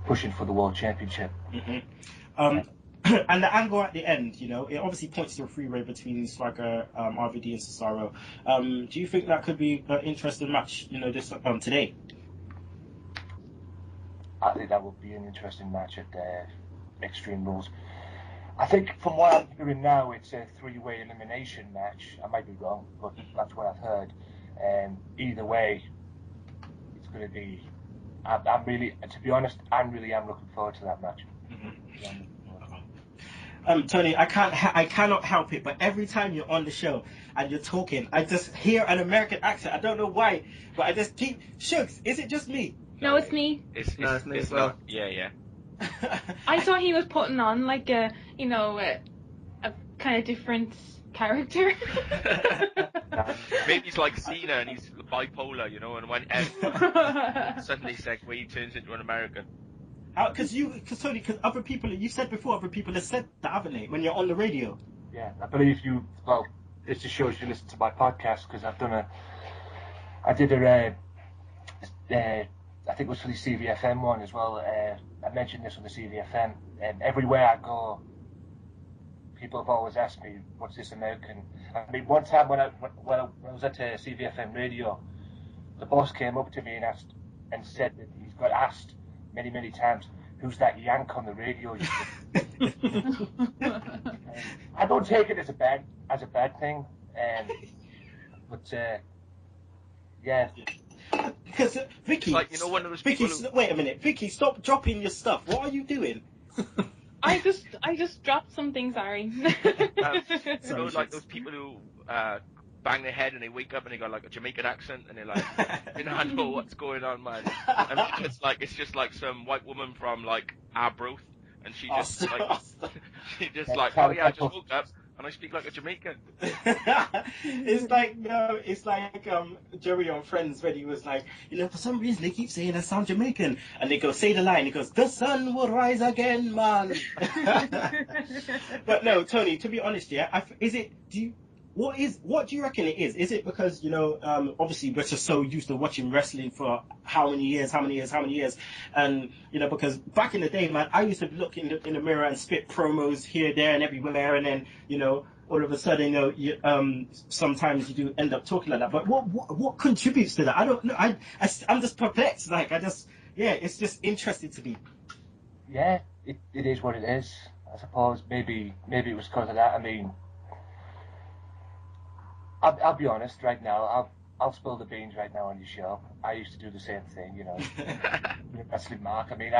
pushing for the world championship. Mm-hmm. And the angle at the end, you know, it obviously points to a three-way between Swagger, RVD, and Cesaro. Do you think that could be an interesting match, you know, this today? I think that would be an interesting match at Extreme Rules. I think from what I'm hearing now, it's a 3-way elimination match. I might be wrong, but that's what I've heard. Either way, it's going to be. I'm really, to be honest, I really am looking forward to that match. Mm-hmm. Tony, I cannot help it, but every time you're on the show and you're talking, I just hear an American accent. I don't know why, but I just keep. Shucks, is it just me? No, it's me. It's me as it's well. not. Yeah. I thought he was putting on like a kind of different character. Maybe he's like Cena and he's bipolar, you know, and when suddenly Segue he turns into an American. Because other people, you said before, other people have said that, haven't they, when you're on the radio? Yeah, I believe you. Well, it just shows you listen to my podcast, because I did a I think it was for the CVFM one as well. I mentioned this on the CVFM, and everywhere I go, people have always asked me, "What's this American?" I mean, one time when I was at CVFM radio, the boss came up to me and said that he's got asked many times, "Who's that yank on the radio?" I don't take it as a bad thing, but yeah. Because Vicky, like, you know, one of those people wait a minute, Vicky, stop dropping your stuff. What are you doing? I just dropped something. Sorry. You know, like those people who bang their head and they wake up and they got like a Jamaican accent and they're like, you know, I know what's going on, man. And it's just like some white woman from like Arbroath, and she just like, oh yeah, I just woke up and I speak like a Jamaican. It's like Jerry on Friends when he was like, you know, for some reason they keep saying I sound Jamaican, and they go say the line, he goes, "The sun will rise again, man." But no, Tony, to be honest, yeah, what do you reckon it is? Is it because, you know, obviously we're just so used to watching wrestling for how many years, and, you know, because back in the day, man, I used to look in the mirror and spit promos here, there, and everywhere, and then, you know, all of a sudden, you know, sometimes you do end up talking like that. But what contributes to that? I don't know. I'm just perplexed. Like, it's just interesting to me. Yeah, it is what it is. I suppose maybe it was because of that. I mean, I'll be honest right now. I'll spill the beans right now on your show. I used to do the same thing, you know. Wrestling mark. I mean,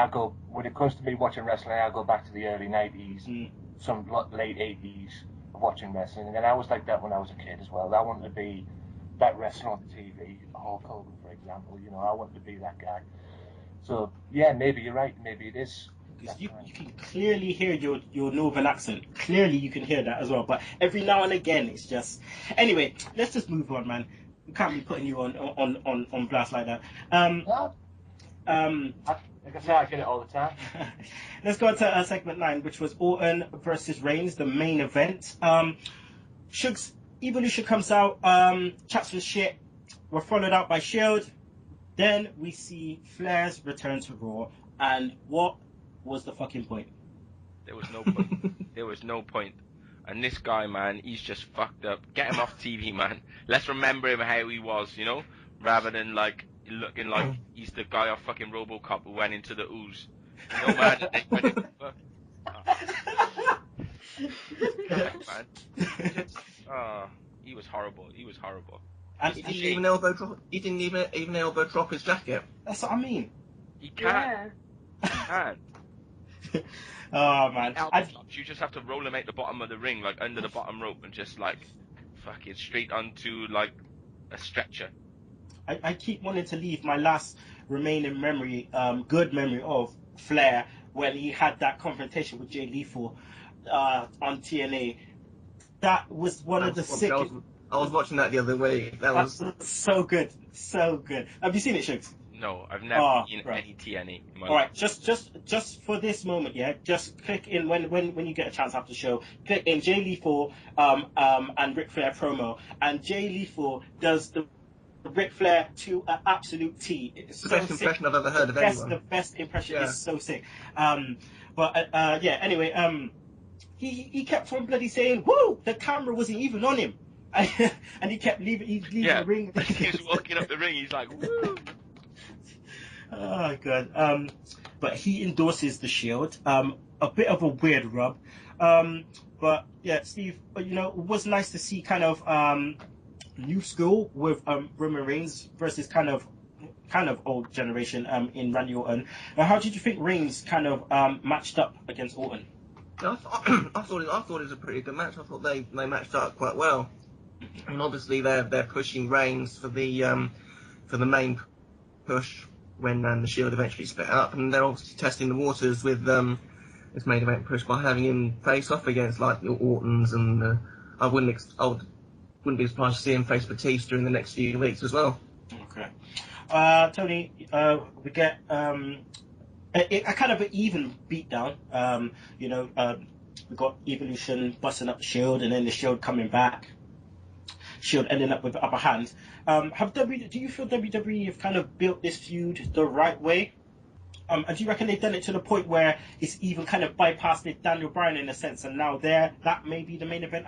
when it comes to me watching wrestling, I'll go back to the early 90s, some late 80s of watching wrestling. And then I was like that when I was a kid as well. I wanted to be that wrestler on the TV, Hulk Hogan, for example. You know, I wanted to be that guy. So, yeah, maybe you're right. Maybe it is. You can clearly hear your northern accent. Clearly you can hear that as well. But every now and again, it's just... Anyway, let's just move on, man. We can't be putting you on blast like that. Like I say, I get it all the time. Let's go on to segment 9, which was Orton versus Reigns, the main event. Sugs Evolution comes out, chats with shit. We're followed out by Shield. Then we see Flairs return to Raw. And what was the fucking point? There was no point. There was no point. And this guy, man, he's just fucked up. Get him off TV, man. Let's remember him how he was, you know? Rather than, like, looking like he's the guy off fucking Robocop who went into the ooze. You know, man? Man. He was horrible. He was horrible. And He didn't even elbow drop. He didn't even elbow drop his jacket. that's what I mean. He can't. Yeah. He can't. Oh man. Elbow drops, you just have to roll him at the bottom of the ring, like under the bottom rope, and just like fuck it straight onto like a stretcher. I keep wanting to leave my last remaining memory, good memory of Flair when he had that confrontation with Jay Lethal on TNA. That was one of the sickest. I was watching that the other week. That was so good, so good. Have you seen it, Shugs? No, I've never seen any TNA. All right, just for this moment, yeah. Just click in when you get a chance after the show. Click in Jay Lethal and Ric Flair promo, and Jay Lethal does the Ric Flair to an absolute T. It's the so best impression I've ever heard of anyone. The best impression is so sick. Anyway, he kept on bloody saying, "Woo!" The camera wasn't even on him, and he kept leaving the ring. He was walking up the ring. He's like, "Woo!" Oh god. But he endorses the Shield. A bit of a weird rub. But yeah, Steve, you know, it was nice to see kind of new school with Roman Reigns versus kind of old generation in Randy Orton. How did you think Reigns kind of matched up against Orton? I thought it was a pretty good match. I thought they matched up quite well. And obviously they're pushing Reigns for the main push when the Shield eventually split up, and they're obviously testing the waters with this main event push by having him face off against like the Ortons, and I wouldn't be surprised to see him face Batista in the next few weeks as well. Okay. Tony, we get a kind of an even beatdown. We got Evolution busting up the Shield, and then the Shield coming back. Shield ending up with the upper hand. Do you feel WWE have kind of built this feud the right way? And do you reckon they've done it to the point where it's even kind of bypassed Daniel Bryan in a sense, and now that may be the main event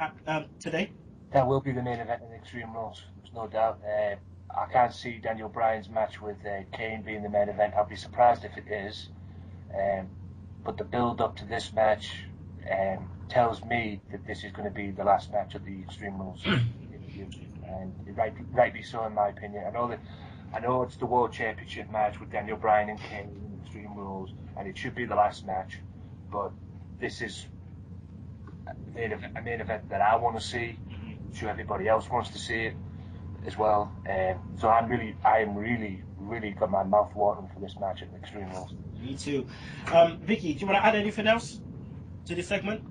today? That will be the main event in Extreme Rules, there's no doubt. I can't see Daniel Bryan's match with Kane being the main event. I'd be surprised if it is. But the build up to this match tells me that this is going to be the last match of the Extreme Rules. And rightly so, in my opinion. I know it's the World Championship match with Daniel Bryan and Kane in Extreme Rules, and it should be the last match. But this is a main event that I want to see. I'm sure everybody else wants to see it as well. So I am really got my mouth watering for this match at Extreme Rules. Me too. Vicky, do you want to add anything else to this segment?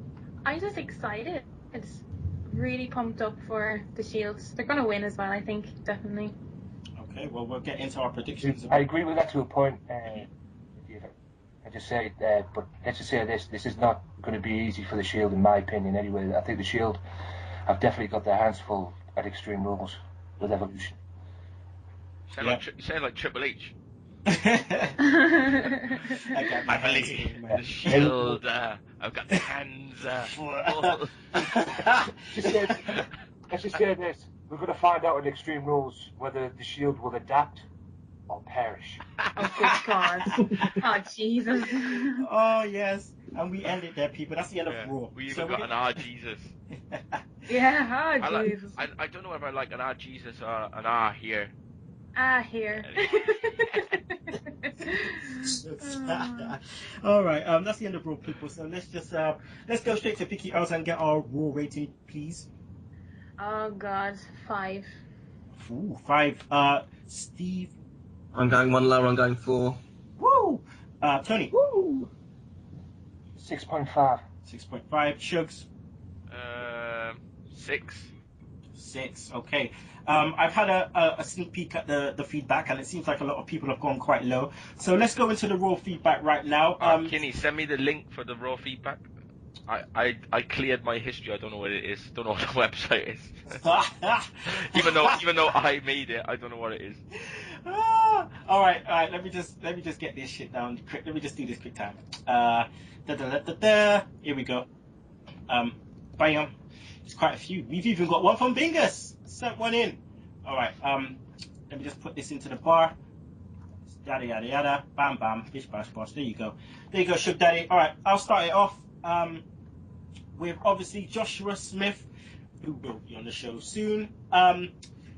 I'm just excited. It's really pumped up for the Shields. They're going to win as well, I think, definitely. Okay, well, we'll get into our predictions. I agree with that to a point. I just say, but let's just say this is not going to be easy for the Shield, in my opinion, anyway. I think the Shield have definitely got their hands full at Extreme Rules with Evolution. You sound like Triple H. I believe the Shield. I've got the hands full. Let's just say this. We're going to find out in Extreme Rules whether the Shield will adapt or perish. Oh, good God. Oh, Jesus. Oh, yes. And we end it there, people. That's the end of Raw. We even got an Jesus. Yeah, oh, Jesus. I don't know if I like an Jesus or an here. Here. All right, that's the end of Raw, people. So let's go straight to Vicky Else and get our Raw rating, please. Oh God, 5. Ooh, 5. Steve. I'm going one lower. I'm going 4. Woo. Tony. Woo. 6.5. 6.5. Shugs. 6. 6. Okay. I've had a sneak peek at the feedback, and it seems like a lot of people have gone quite low. So let's go into the Raw feedback right now. Kinny, send me the link for the Raw feedback. I cleared my history. I don't know what it is. Don't know what the website is. even though I made it, I don't know what it is. All right. Let me just get this shit down quick. Let me just do this quick time. Here we go. Bam. There's quite a few. We've even got one from Bingus. Sent one in. All right. Let me just put this into the bar. Yada yada yada. Bam bam. Bish bash bosh. There you go. There you go, Sugar Daddy. All right. I'll start it off. With obviously Joshua Smith who will be on the show soon.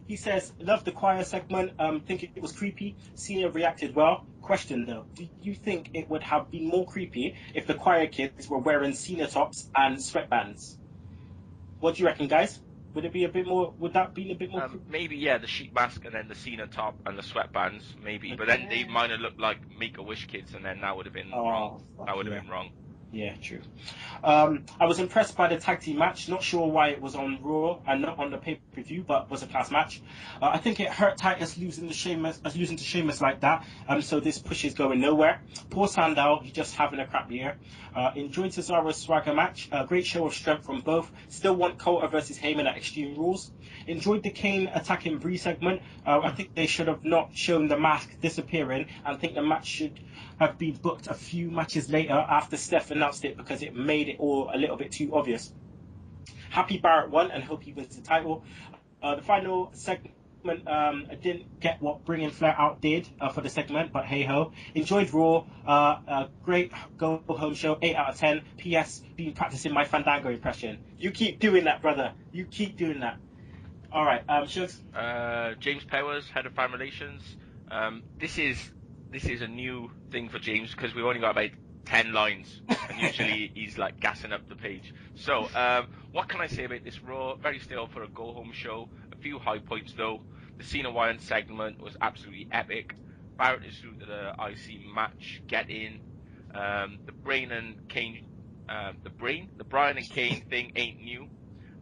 He says, love the choir segment, think it was creepy. Cena reacted well. Question though, do you think it would have been more creepy if the choir kids were wearing Cena tops and sweatbands? What do you reckon, guys? Would that be a bit more maybe, yeah, the sheet mask and then the Cena top and the sweatbands, maybe. But then they might have looked like Make-A-Wish kids, and then that would have been wrong. That would have been wrong. Yeah, true. I was impressed by the tag team match. Not sure why it was on Raw and not on the pay-per-view, but was a class match. I think it hurt Titus losing to Sheamus like that. So this push is going nowhere. Poor Sandow, he's just having a crap year. Enjoyed Cesaro's swagger match. Great show of strength from both. Still want Coulter versus Heyman at Extreme Rules. Enjoyed the Kane attacking Brie segment. I think they should have not shown the mask disappearing, and think the match should have been booked a few matches later after Steph announced it, because it made it all a little bit too obvious. Happy Barrett won and hope he wins the title. The final segment, I didn't get what bringing Flair out did for the segment, but hey ho. Enjoyed Raw. Great go home show, 8 out of 10. P.S. Been practicing my Fandango impression. You keep doing that, brother. You keep doing that. All right, Shugs. James Powers, head of fan relations. This is a new thing for James, because we've only got about 10 lines, and usually he's like gassing up the page. So, what can I say about this Raw? Very stale for a go-home show. A few high points though. The Cena Wyatts segment was absolutely epic. Barrett is through to the IC match. Get in. The Bryan and Kane thing ain't new.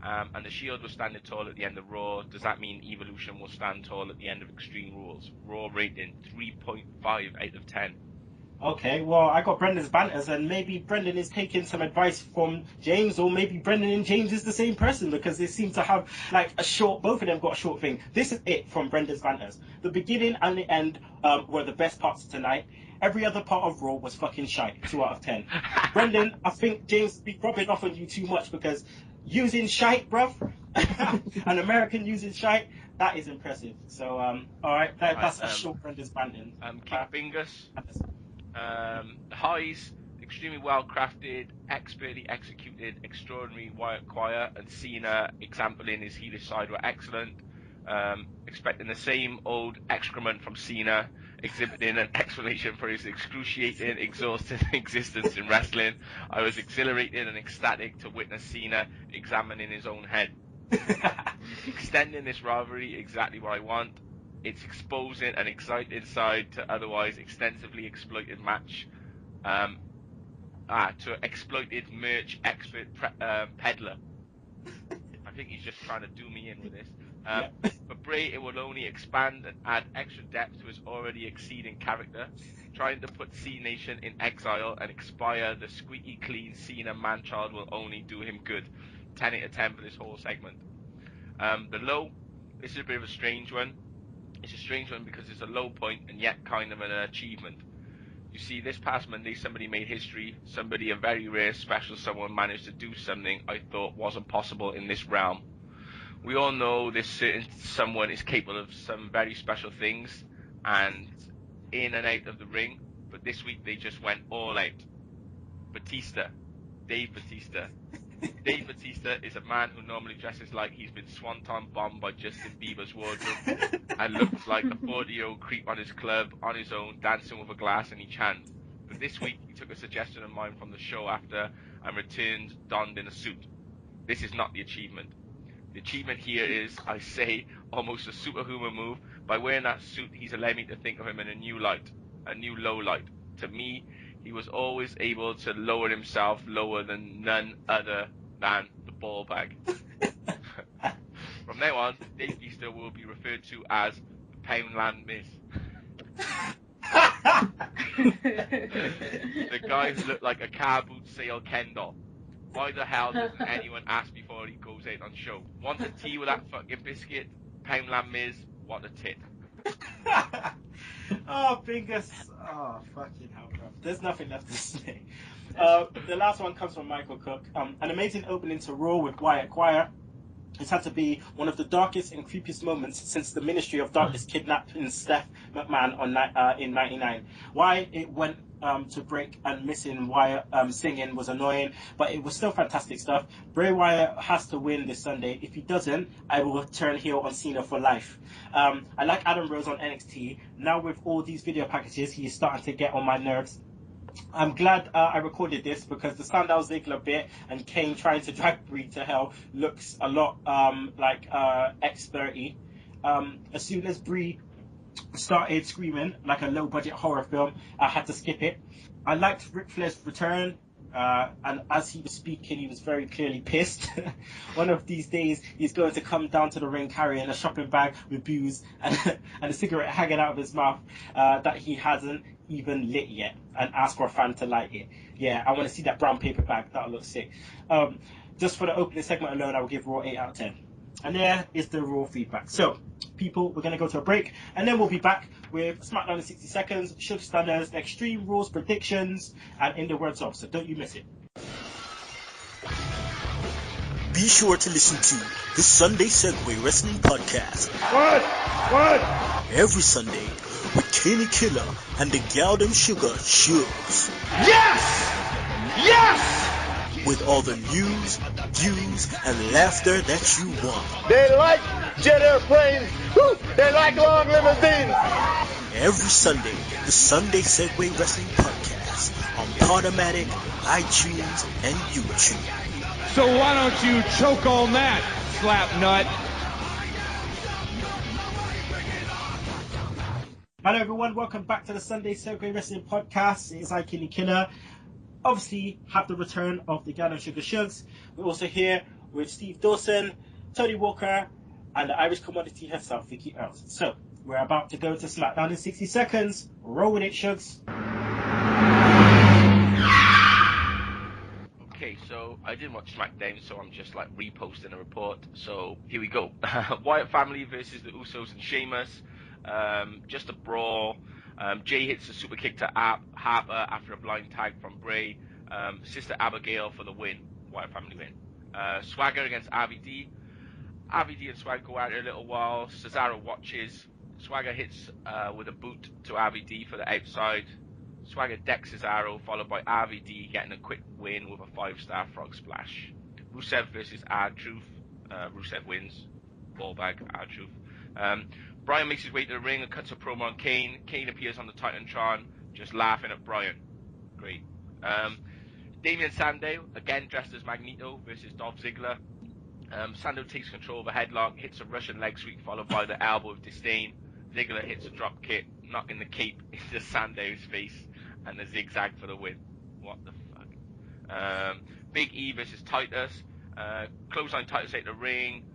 And the Shield was standing tall at the end of Raw. Does that mean Evolution will stand tall at the end of Extreme Rules? Raw rating 3.5 out of 10. Okay, well, I got Brendan's banters, and maybe Brendan is taking some advice from James, or maybe Brendan and James is the same person, because they seem to have like both of them got a short thing. This is it from Brendan's banters. The beginning and the end were the best parts of tonight. Every other part of Raw was fucking shite. 2 out of 10. Brendan, I think James be rubbing off on you too much, because using shite, bruv, an American using shite, that is impressive. So, alright, that's a short Brendan's banting. King Fingers. The highs, extremely well crafted, expertly executed, extraordinary Wyatt choir, and Cena exempling his heelish side were excellent. Expecting the same old excrement from Cena, exhibiting an explanation for his excruciating, exhausting existence in wrestling. I was exhilarated and ecstatic to witness Cena examining his own head. Extending this rivalry exactly what I want. It's exposing an exciting side to otherwise extensively exploited match. To exploited merch expert peddler. I think he's just trying to do me in with this. For Brie, it will only expand and add extra depth to his already exceeding character. Trying to put C Nation in exile and expire the squeaky clean Cena man-child will only do him good. 10 out of 10 for this whole segment. The low, this is a bit of a strange one. It's a strange one because it's a low point and yet kind of an achievement. You see, this past Monday, somebody made history. Somebody, a very rare, special someone, managed to do something I thought wasn't possible in this realm. We all know this certain someone is capable of some very special things and in and out of the ring, but this week they just went all out. Dave Bautista. Dave Bautista is a man who normally dresses like he's been swanton bombed by Justin Bieber's wardrobe and looks like a 40-year-old creep on his club, on his own, dancing with a glass in each hand. But this week, he took a suggestion of mine from the show after and returned donned in a suit. This is not the achievement. The achievement here is, I say, almost a superhuman move. By wearing that suit, he's allowed me to think of him in a new light, a new low light. To me, he was always able to lower himself lower than none other than the ball bag. From now on, Dave Bautista will be referred to as the Poundland Miss. The guy who looked like a car boot sale Ken doll. Why the hell doesn't anyone ask before he goes out on show? Want a tea with that fucking biscuit? Poundland Miz, what a tit. Oh, fingers. Oh, fucking hell, bro. There's nothing left to say. The last one comes from Michael Cook. An amazing opening to Raw with Wyatt Choir. It's had to be one of the darkest and creepiest moments since the Ministry of Darkness kidnapping Steph McMahon in '99. Why it went to break, and missing Wyatt singing was annoying, but it was still fantastic stuff. Bray Wyatt has to win this Sunday. If he doesn't, I will turn heel on Cena for life. I like Adam Rose on NXT. Now with all these video packages, he is starting to get on my nerves. I'm glad I recorded this because the Sandow Ziggler bit and Kane trying to drag Brie to hell looks a lot like X30. As soon as Brie started screaming like a low-budget horror film, I had to skip it. I liked Rick Flairs' return, and as he was speaking, he was very clearly pissed. One of these days, he's going to come down to the ring carrying a shopping bag with booze and a cigarette hanging out of his mouth that he hasn't even lit yet, and ask for a fan to light it. Yeah, I want to see that brown paper bag. That'll look sick. Just for the opening segment alone, I will give Raw 8 out of 10. And there is the Raw feedback. So, people, we're going to go to a break, and then we'll be back with Smackdown in 60 seconds, Sugs Stunners, Extreme Rules predictions, and In the Words Of. So don't you miss it. Be sure to listen to the Sunday Segue Wrestling Podcast. What? Every Sunday with Kinny Killa and the Galdem Sugar Sugs. Yes! With all the news, views, and laughter that you want. They like jet airplanes. Woo! They like long limousines. Every Sunday, the Sunday Segue Wrestling Podcast on Podomatic, iTunes, and YouTube. So why don't you choke on that, slap nut? Hello everyone, welcome back to the Sunday Segue Wrestling Podcast. It is I, Kinny Killa. Obviously, have the return of the Gallon Sugar Sugs. We're also here with Steve Dawson, Tony Walker, and the Irish commodity herself, Vicky Earls. So, we're about to go to Smackdown in 60 seconds. Roll with it, Sugs. Okay, so I didn't watch SmackDown, so I'm just like reposting a report. So here we go. Wyatt family versus the Usos and Sheamus. Just a brawl. Jay hits a super kick to Harper after a blind tag from Brie. Sister Abigail for the win. Wyatt family win. Swagger against RVD. RVD and Swagger go out a little while. Cesaro watches. Swagger hits with a boot to RVD for the outside. Swagger decks Cesaro, followed by RVD getting a quick win with a 5-star frog splash. Rusev versus R-Truth. Rusev wins. Ball bag, R-Truth. Bryan makes his way to the ring and cuts a promo on Kane. Kane appears on the Titantron, just laughing at Bryan. Great. Damian Sandow, again dressed as Magneto, versus Dolph Ziggler. Sandow takes control of a headlock, hits a Russian leg sweep, followed by the elbow of disdain. Ziggler hits a drop kick, knocking the cape into Sandow's face, and the zigzag for the win. What the fuck? Big E versus Titus. Clothesline Titus out the ring.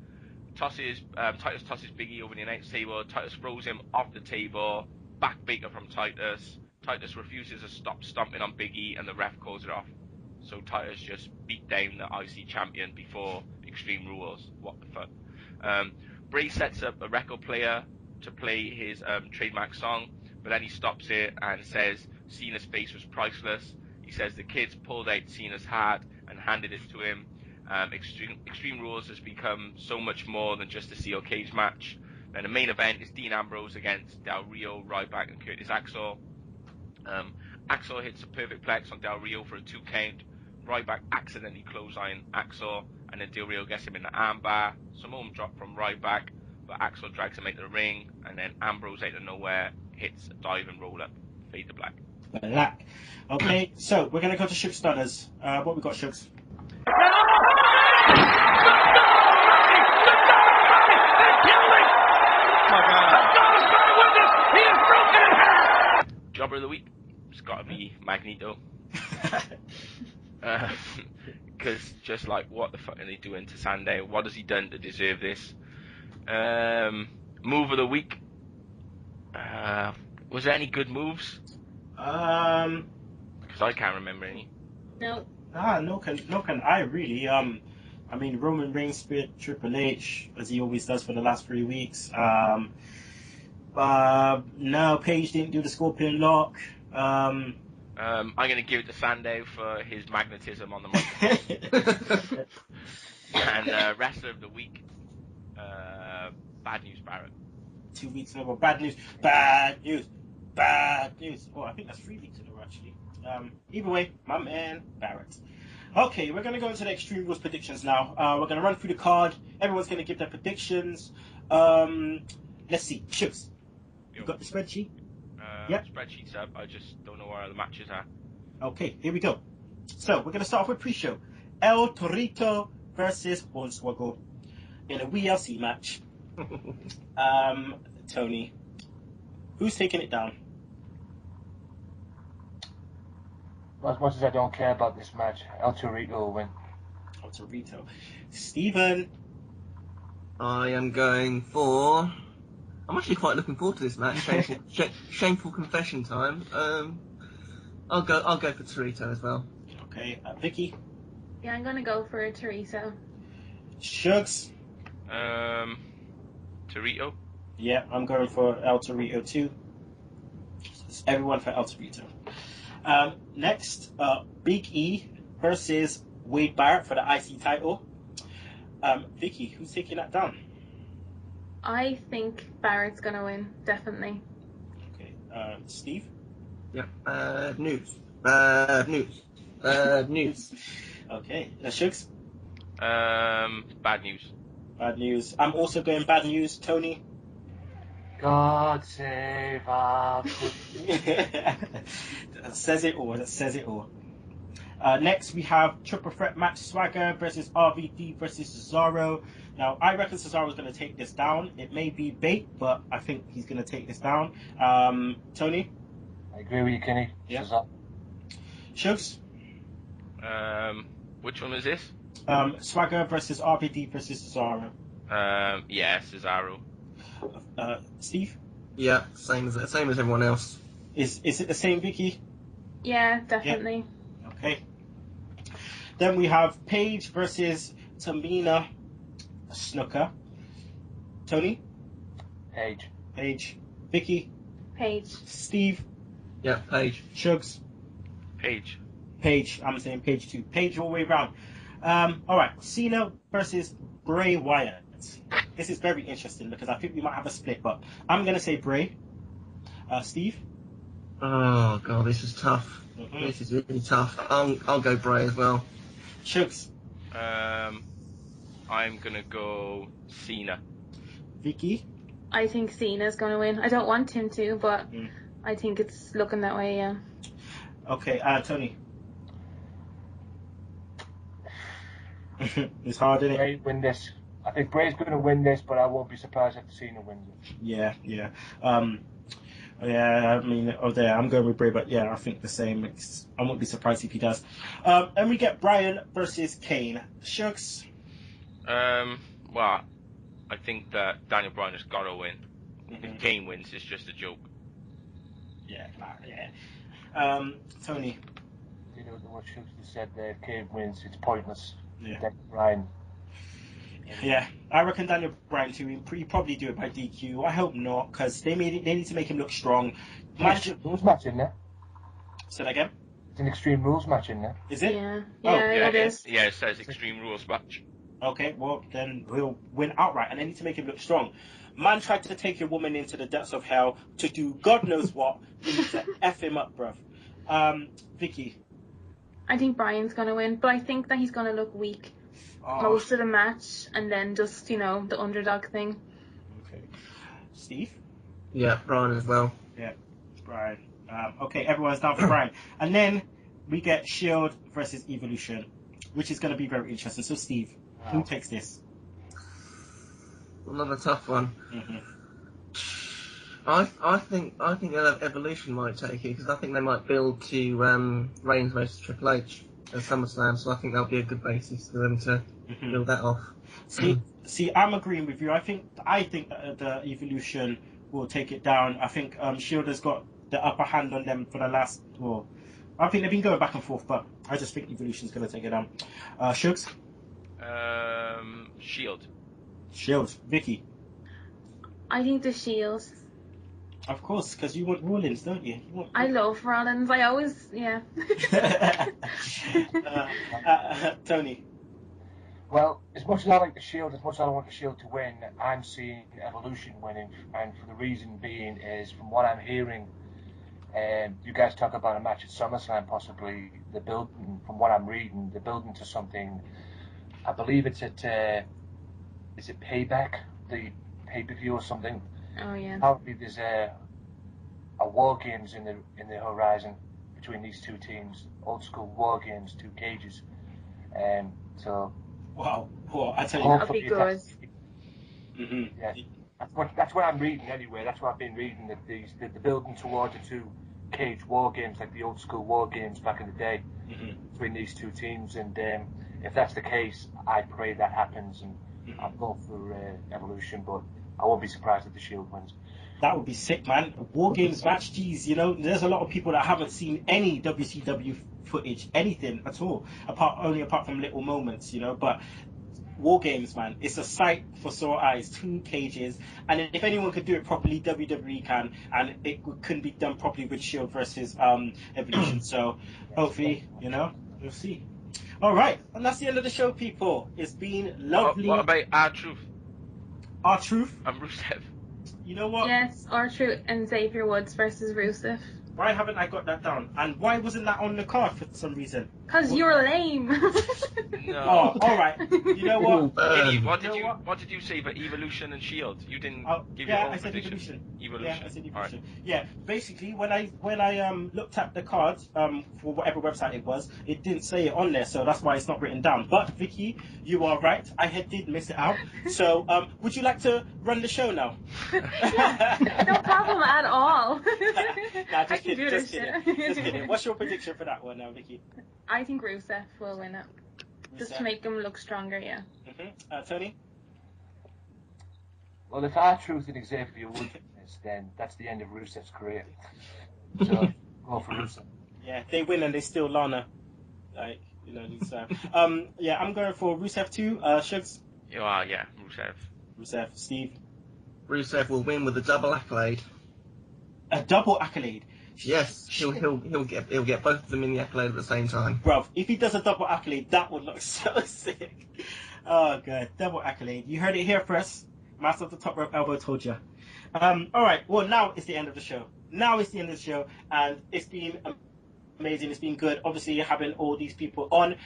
Titus tosses Big E over the announce table. Titus throws him off the table. Backbreaker from Titus. Titus refuses to stop stomping on Big E, and the ref calls it off. So Titus just beat down the IC champion before Extreme Rules. What the fuck? Bray sets up a record player to play his trademark song, but then he stops it and says Cena's face was priceless. He says the kids pulled out Cena's hat and handed it to him. Extreme Rules has become so much more than just a steel cage match. Then the main event is Dean Ambrose against Del Rio, Ryback, and Curtis Axel. Axel hits a perfect plex on Del Rio for a 2 count. Ryback accidentally clothesline Axel, and then Del Rio gets him in the armbar. Samoan drop from Ryback, but Axel drags him out of the ring, and then Ambrose out of nowhere hits a dive and roll up. Fade to black. Black. Okay, so we're going to go to Sugs Stunners. What we got, Sugs? Jobber of the week, it's got to be Magneto. Because just like, what the fuck are they doing to Sandow? What has he done to deserve this? Move of the week. Was there any good moves? Because I can't remember any. No. No can I really. I mean, Roman Reigns speared Triple H, as he always does for the last 3 weeks. No, Paige didn't do the Scorpion Lock. I'm going to give it to Sandow for his magnetism on the microphone. And wrestler of the week, Bad News Barrett. 2 weeks in a row. Bad news. Bad news. bad news. Oh, I think that's 3 weeks in a row, actually. Either way, my man, Barrett. Okay, we're going to go into the Extreme Rules predictions now. We're going to run through the card. Everyone's going to give their predictions. Let's see. Ships. You got the spreadsheet? Yep. Spreadsheet's up. I just don't know where the matches are. Okay, here we go. So, we're going to start off with pre-show. El Torito versus Hornswoggle in a WLC match. Tony, who's taking it down? Well, as much as I don't care about this match, El Torito will win. El Torito. Stephen. I am going for. I'm actually quite looking forward to this match. Shameful confession time. I'll go for Torito as well. Okay, Vicky. Yeah, I'm gonna go for Torito. Shugs. Torito. Yeah, I'm going for El Torito too. It's everyone for El Torito. Next, Big E versus Wade Barrett for the IC title. Vicky, who's taking that down? I think Barrett's gonna win, definitely. Okay, Steve? Yeah, news. News. Okay, Shugs? Bad news. Bad news. I'm also going bad news. Tony? God save our That says it all. That says it all. Next, we have triple threat match: Swagger versus RVD versus Cesaro. Now, I reckon Cesaro's going to take this down. It may be bait, but I think he's going to take this down. Tony? I agree with you, Kenny. Yeah. Cesaro. Shugs? Which one is this? Swagger versus RVD versus Cesaro. Yeah, Cesaro. Steve? Yeah, same as everyone else. Is it the same, Vicky? Yeah, definitely. Yeah. Okay. Then we have Paige versus Tamina Snuka. Tony? Paige. Paige. Vicky? Paige. Steve? Yeah, Paige. Shugs? Paige. Paige. I'm saying Paige too. Paige all the way around. Alright. Cena versus Bray Wyatt. This is very interesting because I think we might have a split, but I'm going to say Bray. Steve? Oh, God, this is tough. Mm-hmm. This is really tough. I'll go Bray as well. Shugs? I'm going to go Cena. Vicky? I think Cena's gonna win. I don't want him to, but I think it's looking that way, yeah. Okay, Tony? It's hard, isn't it? Bray win this. I think Bray's going to win this, but I won't be surprised if Cena wins it. Yeah. Yeah, I mean, I'm going with Bray, but yeah, I think the same. I won't be surprised if he does. And we get Bryan versus Kane. Shucks? Well, I think that Daniel Bryan has got to win. Mm-hmm. If Kane wins, it's just a joke. Yeah. Tony? You know what Shooks said there, if Kane wins, it's pointless. Yeah. Daniel Bryan. Yeah, I reckon Daniel Bryan too. He'll probably do it by DQ. I hope not, because they need to make him look strong. Extreme Rules match in there. Say that again? It's an Extreme Rules match in there. Is it? Yeah, Yeah, it is. Yeah, it says Extreme Rules match. Okay, well, then he'll win outright, and they need to make him look strong. Man tried to take your woman into the depths of hell to do God knows what. You need to F him up, bruv. Vicky? I think Bryan's gonna win, but I think that he's gonna look weak most of the match, and then just, the underdog thing. Okay. Steve? Yeah, Bryan as well. Yeah, Bryan. Okay, everyone's down for Bryan. And then we get Shield versus Evolution, which is going to be very interesting. So, Steve, who takes this? Another tough one. Mm-hmm. I think Evolution might take it because I think they might build to Reigns versus Triple H at SummerSlam, so I think that'll be a good basis for them to build that off. See, I'm agreeing with you. I think that the Evolution will take it down. I think Shield has got the upper hand on them for the last. Well, I think they've been going back and forth, but I just think Evolution's going to take it down. Shugs? Shield. Shield. Vicky? I think the Shield. Of course, because you want Rollins, don't you? I love Rollins. I always, yeah. Tony? Well, as much as I like the Shield, as much as I want the Shield to win, I'm seeing Evolution winning, and for the reason being is, from what I'm hearing, You guys talk about a match at SummerSlam, possibly the building, from what I'm reading, the building to something. I believe it's at, is it Payback, the pay-per-view or something? Oh yeah. Probably there's a War Games in the horizon between these two teams, old school War Games, two cages. So. Wow. Well, I tell you, that'd be good. Yeah. That's what I'm reading anyway. That's what I've been reading, that the building towards the two cage war games, like the old school war games back in the day, between these two teams. And if that's the case, I pray that happens, and I'll go for Evolution, but I won't be surprised if the Shield wins. That would be sick, man. A War Games match, geez, you know, there's a lot of people that haven't seen any WCW footage, anything at all, apart from little moments, you know, but War Games, man, it's a sight for sore eyes. Two cages, and if anyone could do it properly, WWE can, and it couldn't be done properly with Shield versus Evolution. So hopefully, you know, we'll see. All right, and that's the end of the show, people. It's been lovely. What about R-Truth? R-Truth? And Rusev. You know what? Yes, R-Truth and Xavier Woods versus Rusev. Why haven't I got that down? And why wasn't that on the card for some reason? Because you're lame. No. Oh, all right. You know what? What did you say for Evolution and Shield? You didn't give your yeah, own I said prediction. Evolution. Yeah, I said Evolution. Right. Yeah, basically when I looked at the cards for whatever website it was, it didn't say it on there, so that's why it's not written down. But Vicky, you are right. I did miss it out. So would you like to run the show now? No problem at all. Nah, I can do this. Just kidding. What's your prediction for that one now, Vicky? I think Rusev will win it. Just to make him look stronger, yeah. Tony? Well, if R-Truth and Xavier Woods wins, then that's the end of Rusev's career. So, go for Rusev. Yeah, they win and they steal Lana. Like, you know, these, yeah, I'm going for Rusev 2. Shugs? Yeah, Rusev. Rusev. Steve? Rusev will win with a double accolade. A double accolade? Yes, he'll get both of them in the accolade at the same time. Bruv, if he does a double accolade, that would look so sick. Oh, God. Double accolade. You heard it here first. Master of the Top Rope Elbow told you. Alright, well, now it's the end of the show. And it's been amazing. It's been good. Obviously, having all these people on.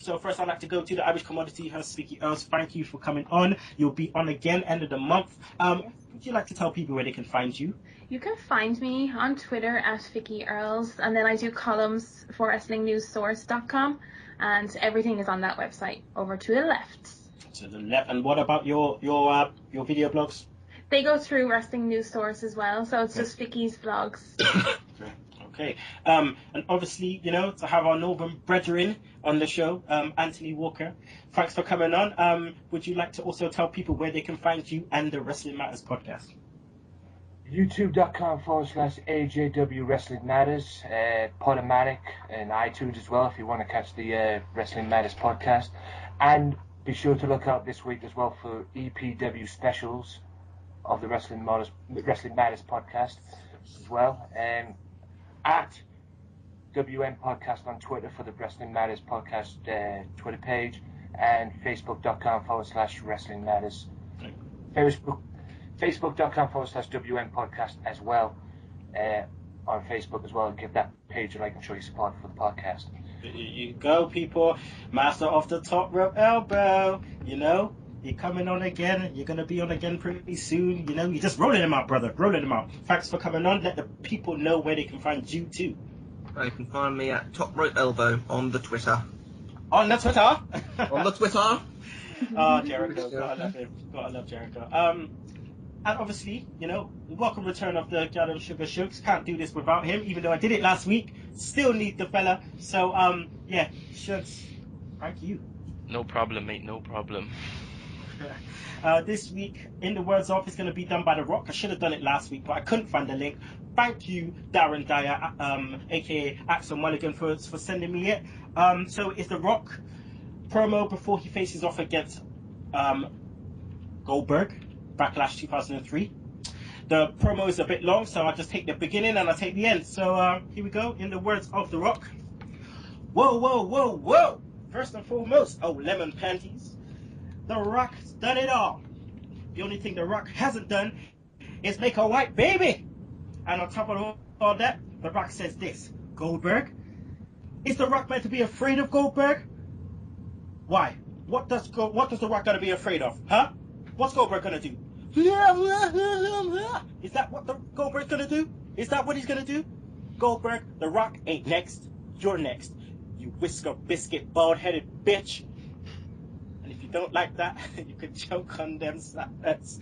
So first I'd like to go to the Irish Commodity House, Vicky Earls. Thank you for coming on. You'll be on again end of the month. Would you like to tell people where they can find you? You can find me on Twitter at Vicky Earls, and then I do columns for WrestlingNewsSource.com, and everything is on that website. Over to the left. To the left. And what about your video blogs? They go through Wrestling News Source as well, so it's just Vicky's vlogs. Okay. And obviously, you know, to have our Northern brethren on the show, Anthony Walker, thanks for coming on. Would you like to also tell people where they can find you and the Wrestling Matters podcast? YouTube.com/AJW Wrestling Matters, Podomatic and iTunes as well if you want to catch the Wrestling Matters podcast. And be sure to look out this week as well for EPW specials of the Wrestling Matters podcast as well. At WM Podcast on Twitter for the Wrestling Matters podcast Twitter page, and Facebook.com/Wrestling Matters. Facebook.com/WM Podcast as well on Facebook as well. Give that page a like and show your support for the podcast. There you go, people. Master of the Top Rope Elbow. You know, you're coming on again. You're going to be on again pretty soon. You know, you're just rolling them out, brother. Rolling them out. Thanks for coming on. Let the people know where they can find you, too. You can find me at Top Rope Elbow on the Twitter. On the Twitter? On the Twitter. Oh, Jericho. Gotta love him. Gotta love Jericho. And obviously, you know, welcome return of the Goddamn Sugar Shugs. Can't do this without him, even though I did it last week. Still need the fella. So, yeah, Shugs, thank you. No problem, mate. No problem. This week, In the Words Off, is going to be done by The Rock. I should have done it last week, but I couldn't find the link. Thank you, Darren Dyer, aka Axel Mulligan, for sending me it. So it's The Rock promo before he faces off against Goldberg, Backlash 2003. The promo is a bit long, so I'll just take the beginning and I'll take the end. So here we go. In the words of The Rock. Whoa, whoa, whoa, whoa! First and foremost, oh, lemon panties. The Rock's done it all. The only thing The Rock hasn't done is make a white baby. And on top of all that, The Rock says this: Goldberg? Is The Rock meant to be afraid of Goldberg? Why? What does The Rock gotta be afraid of? Huh? What's Goldberg gonna do? Is that what the Goldberg's gonna do? Is that what he's gonna do? Goldberg, The Rock ain't next. You're next. You whisker biscuit bald-headed bitch. And if you don't like that, you can choke on them salads.